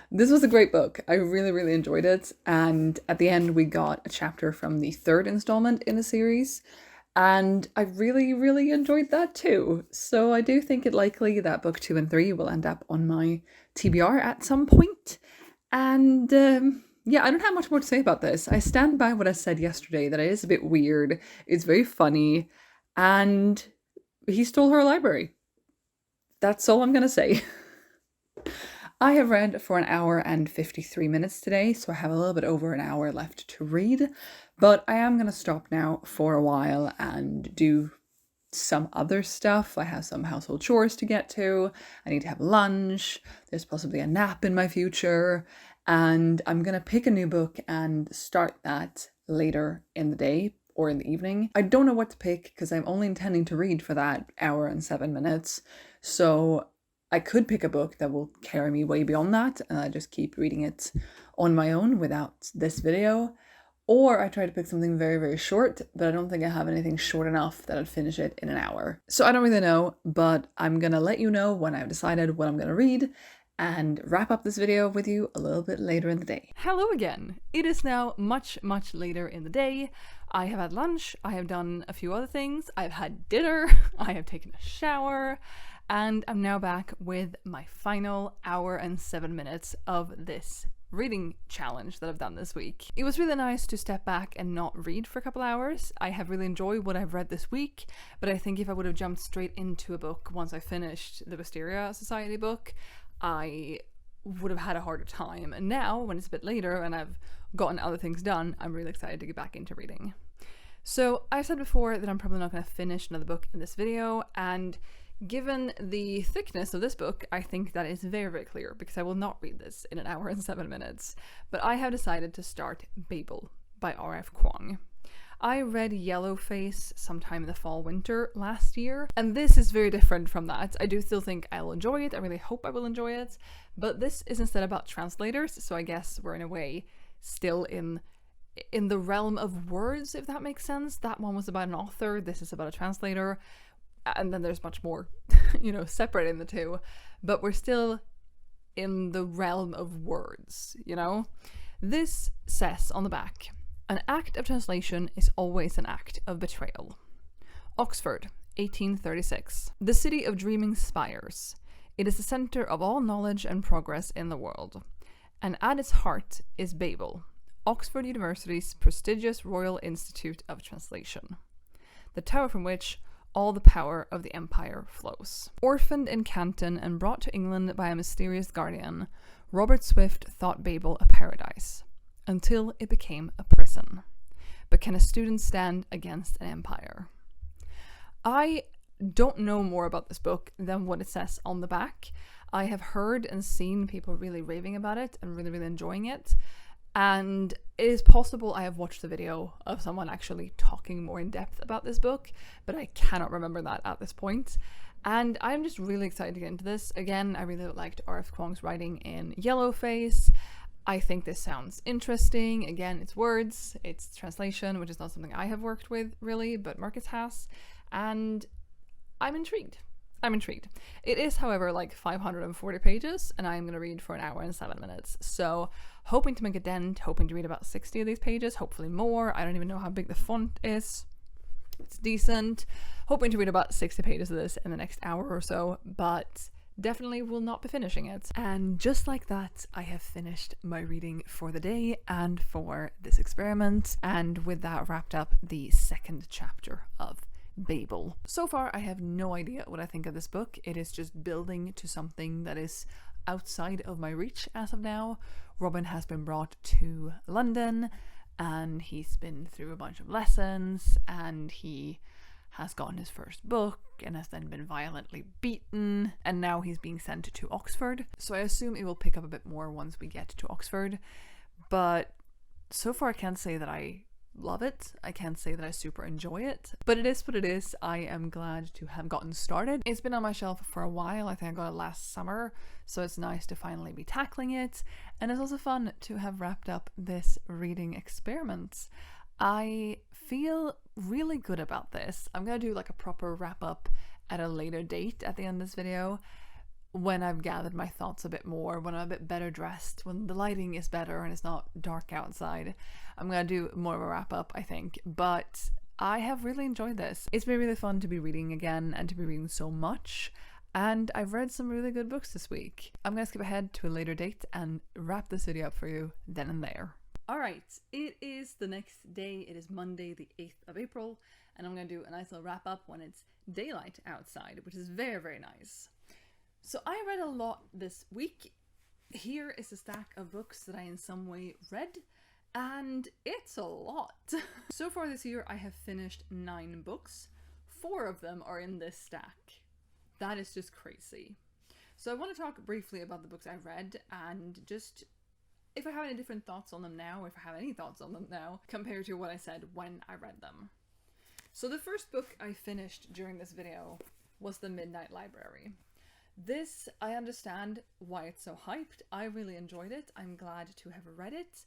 This was a great book. I really enjoyed it, and at the end we got a chapter from the 3rd installment in the series, and I really enjoyed that too. So I do think it likely that book 2 and 3 will end up on my TBR at some point. And yeah, I don't have much more to say about this. I stand by what I said yesterday, that it is a bit weird, it's very funny, and he stole her library. That's all I'm gonna say. I have read for 1 hour and 53 minutes today, so I have a little bit over an hour left to read, but I am going to stop now for a while and do some other stuff. I have some household chores to get to, I need to have lunch, there's possibly a nap in my future, and I'm going to pick a new book and start that later in the day or in the evening. I don't know what to pick because I'm only intending to read for that hour and 7 minutes, so I could pick a book that will carry me way beyond that, and I just keep reading it on my own without this video, or I try to pick something very, very short, but I don't think I have anything short enough that I'd finish it in an hour. So I don't really know, but I'm gonna let you know when I've decided what I'm gonna read and wrap up this video with you a little bit later in the day. Hello again. It is now much, much later in the day. I have had lunch, I have done a few other things, I've had dinner, I have taken a shower, and I'm now back with my final hour and 7 minutes of this reading challenge that I've done this week. It was really nice to step back and not read for a couple hours. I have really enjoyed what I've read this week, but I think if I would have jumped straight into a book once I finished the Wisteria Society book, I would have had a harder time. And now, when it's a bit later and I've gotten other things done, I'm really excited to get back into reading. So I've said before that I'm probably not going to finish another book in this video, and given the thickness of this book, I think that is very, very clear because I will not read this in an hour and 7 minutes. But I have decided to start Babel by R.F. Kuang. I read Yellowface sometime in the fall-winter last year, and this is very different from that. I do still think I'll enjoy it, I really hope I will enjoy it, but this is instead about translators, so I guess we're in a way still in the realm of words, if that makes sense. That one was about an author, this is about a translator, and then there's much more, separating the two, but we're still in the realm of words, This says on the back, "An act of translation is always an act of betrayal." Oxford, 1836. The city of dreaming spires. It is the center of all knowledge and progress in the world. And at its heart is Babel, Oxford University's prestigious Royal Institute of Translation, the tower from which all the power of the empire flows. Orphaned in Canton and brought to England by a mysterious guardian, Robert Swift thought Babel a paradise, until it became a prison. But can a student stand against an empire? I don't know more about this book than what it says on the back. I have heard and seen people really raving about it and really, really enjoying it. And it is possible I have watched the video of someone actually talking more in depth about this book, but I cannot remember that at this point. And I'm just really excited to get into this. Again, I really liked R.F. Kuang's writing in Yellowface. I think this sounds interesting. Again, it's words, it's translation, which is not something I have worked with really, but Marcus has, and I'm intrigued. It is, however, like 540 pages, and I'm going to read for an hour and 7 minutes. So, hoping to make a dent, hoping to read about 60 of these pages, hopefully more. I don't even know how big the font is. It's decent. Hoping to read about 60 pages of this in the next hour or so, but definitely will not be finishing it. And just like that, I have finished my reading for the day and for this experiment, and with that wrapped up the second chapter of Babel. So far, I have no idea what I think of this book. It is just building to something that is outside of my reach as of now. Robin has been brought to London, and he's been through a bunch of lessons, and he has gotten his first book and has then been violently beaten, and now he's being sent to Oxford. So I assume it will pick up a bit more once we get to Oxford, but so far I can't say that I love it. I can't say that I super enjoy it, but it is what it is. I am glad to have gotten started. It's been on my shelf for a while. I think I got it last summer, so it's nice to finally be tackling it, and it's also fun to have wrapped up this reading experiment. I feel really good about this. I'm gonna do like a proper wrap up at a later date at the end of this video, when I've gathered my thoughts a bit more, when I'm a bit better dressed, when the lighting is better and it's not dark outside. I'm gonna do more of a wrap up, I think, but I have really enjoyed this. It's been really fun to be reading again and to be reading so much, and I've read some really good books this week. I'm gonna skip ahead to a later date and wrap this video up for you then and there. Alright, it is the next day. It is Monday the 8th of April, and I'm gonna do a nice little wrap up when it's daylight outside, which is very, very nice. So I read a lot this week. Here is a stack of books that I in some way read, and it's a lot. So far this year I have finished 9 books. 4 of them are in this stack. That is just crazy. So I want to talk briefly about the books I read, and just if I have any different thoughts on them now, if I have any thoughts on them now, compared to what I said when I read them. So the first book I finished during this video was The Midnight Library. This, I understand why it's so hyped. I really enjoyed it. I'm glad to have read it.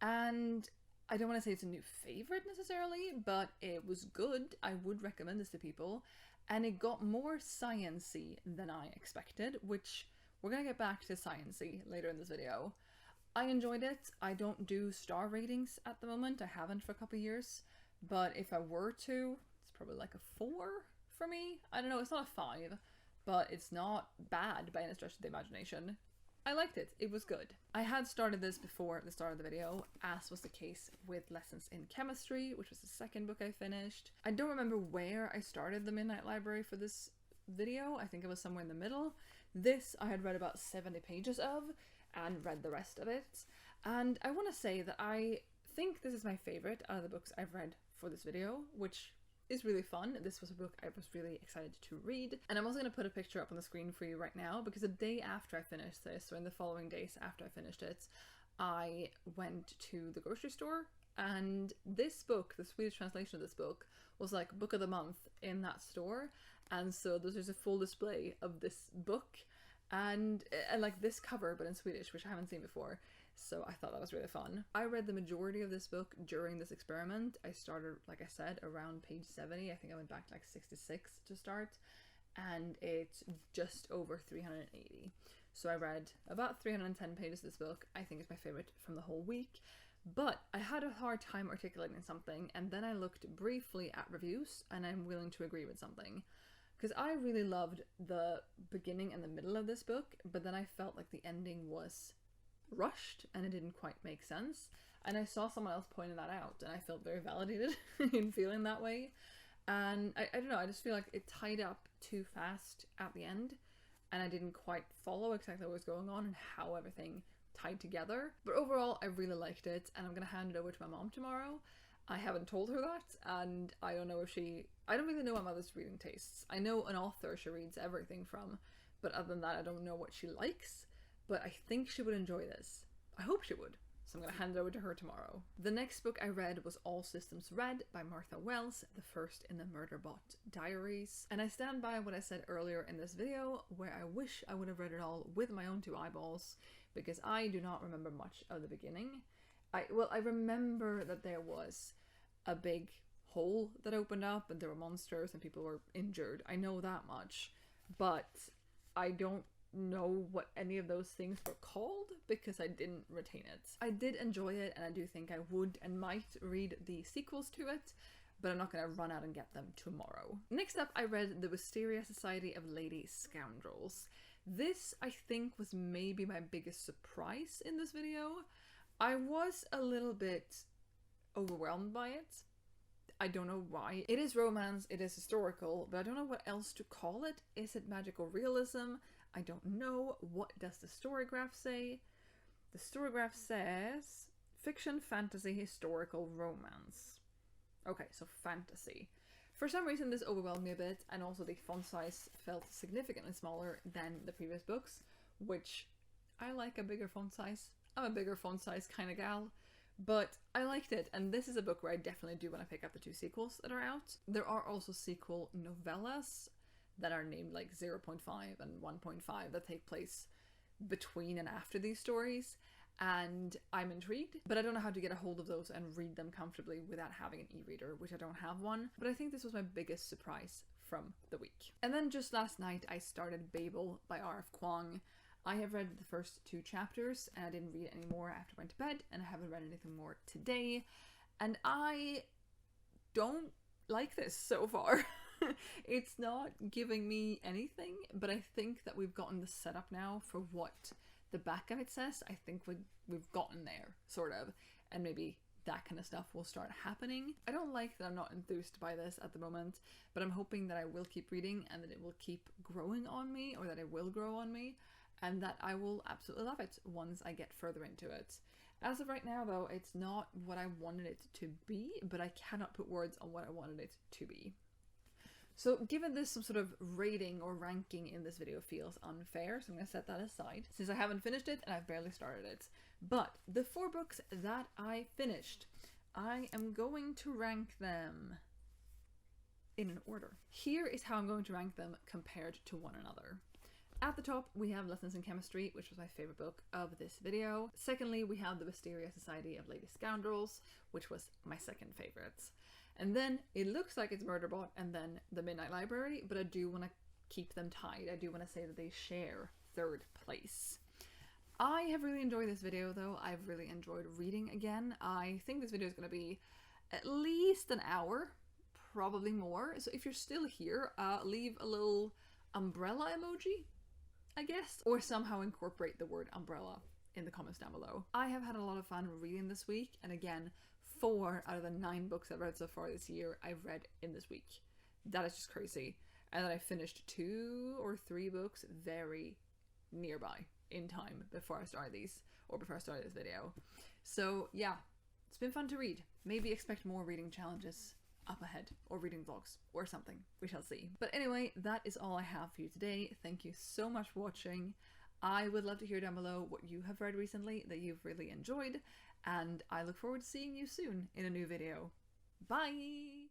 And I don't want to say it's a new favourite necessarily, but it was good. I would recommend this to people. And it got more sciencey than I expected, which we're going to get back to sciencey later in this video. I enjoyed it. I don't do star ratings at the moment. I haven't for a couple of years. But if I were to, it's probably like a 4 for me. I don't know, it's not a 5, but it's not bad by any stretch of the imagination. I liked it. It was good. I had started this before the start of the video, as was the case with Lessons in Chemistry, which was the second book I finished. I don't remember where I started the Midnight Library for this video. I think it was somewhere in the middle. This I had read about 70 pages of and read the rest of it. And I want to say that I think this is my favourite out of the books I've read for this video, which is really fun. This was a book I was really excited to read. And I'm also going to put a picture up on the screen for you right now, because the day after I finished this, or in the following days after I finished it, I went to the grocery store, and this book, the Swedish translation of this book, was like book of the month in that store. And so there's a full display of this book and like this cover, but in Swedish, which I haven't seen before. So I thought that was really fun. I read the majority of this book during this experiment. I started, like I said, around page 70. I think I went back to like 66 to start, and it's just over 380. So I read about 310 pages of this book. I think it's my favorite from the whole week. But I had a hard time articulating something, and then I looked briefly at reviews, and I'm willing to agree with something. Because I really loved the beginning and the middle of this book, but then I felt like the ending was rushed and it didn't quite make sense. And I saw someone else pointing that out, and I felt very validated in feeling that way. And I don't know, I just feel like it tied up too fast at the end, and I didn't quite follow exactly what was going on and how everything tied together. But overall, I really liked it, and I'm going to hand it over to my mom tomorrow. I haven't told her that, and I don't know if I don't really know my mother's reading tastes. I know an author she reads everything from, but other than that, I don't know what she likes, but I think she would enjoy this. I hope she would. So I'm going to hand it over to her tomorrow. The next book I read was All Systems Red by Martha Wells, the first in the Murderbot Diaries. And I stand by what I said earlier in this video, where I wish I would have read it all with my own 2 eyeballs, because I do not remember much of the beginning. I remember that there was a big hole that opened up and there were monsters and people were injured. I know that much, but I don't know what any of those things were called because I didn't retain it. I did enjoy it, and I do think I would and might read the sequels to it, but I'm not going to run out and get them tomorrow. Next up, I read The Wisteria Society of Lady Scoundrels. This, I think, was maybe my biggest surprise in this video. I was a little bit overwhelmed by it. I don't know why. It is romance, it is historical, but I don't know what else to call it. Is it magical realism? I don't know. What does the storygraph say? The storygraph says fiction, fantasy, historical, romance. Okay, so fantasy. For some reason this overwhelmed me a bit, and also the font size felt significantly smaller than the previous books, which I like a bigger font size. I'm a bigger font size kind of gal, but I liked it, and this is a book where I definitely do want to pick up the 2 sequels that are out. There are also sequel novellas that are named like 0.5 and 1.5 that take place between and after these stories, and I'm intrigued, but I don't know how to get a hold of those and read them comfortably without having an e-reader, which I don't have one. But I think this was my biggest surprise from the week. And then just last night I started Babel by R.F. Kuang. I have read the first 2 chapters and I didn't read any more after I went to bed, and I haven't read anything more today, and I don't like this so far. It's not giving me anything, but I think that we've gotten the setup now for what the back of it says. I think we've gotten there, sort of, and maybe that kind of stuff will start happening. I don't like that I'm not enthused by this at the moment, but I'm hoping that I will keep reading and that it will keep growing on me, or that it will grow on me, and that I will absolutely love it once I get further into it. As of right now though, it's not what I wanted it to be, but I cannot put words on what I wanted it to be. So given this, some sort of rating or ranking in this video feels unfair, so I'm going to set that aside, since I haven't finished it and I've barely started it. But the 4 books that I finished, I am going to rank them in an order. Here is how I'm going to rank them compared to one another. At the top, we have Lessons in Chemistry, which was my favourite book of this video. Secondly, we have The Wisteria Society of Lady Scoundrels, which was my second favourite. And then it looks like it's Murderbot and then The Midnight Library, but I do want to keep them tied. I do want to say that they share third place. I have really enjoyed this video though. I've really enjoyed reading again. I think this video is going to be at least an hour, probably more. So if you're still here, leave a little umbrella emoji, I guess, or somehow incorporate the word umbrella in the comments down below. I have had a lot of fun reading this week, and again, 4 out of the 9 books I've read so far this year I've read in this week. That is just crazy. And then I finished 2 or 3 books very nearby in time before I started these, or before I started this video. So yeah, it's been fun to read. Maybe expect more reading challenges up ahead, or reading vlogs, or something. We shall see. But anyway, that is all I have for you today. Thank you so much for watching. I would love to hear down below what you have read recently that you've really enjoyed, and I look forward to seeing you soon in a new video. Bye!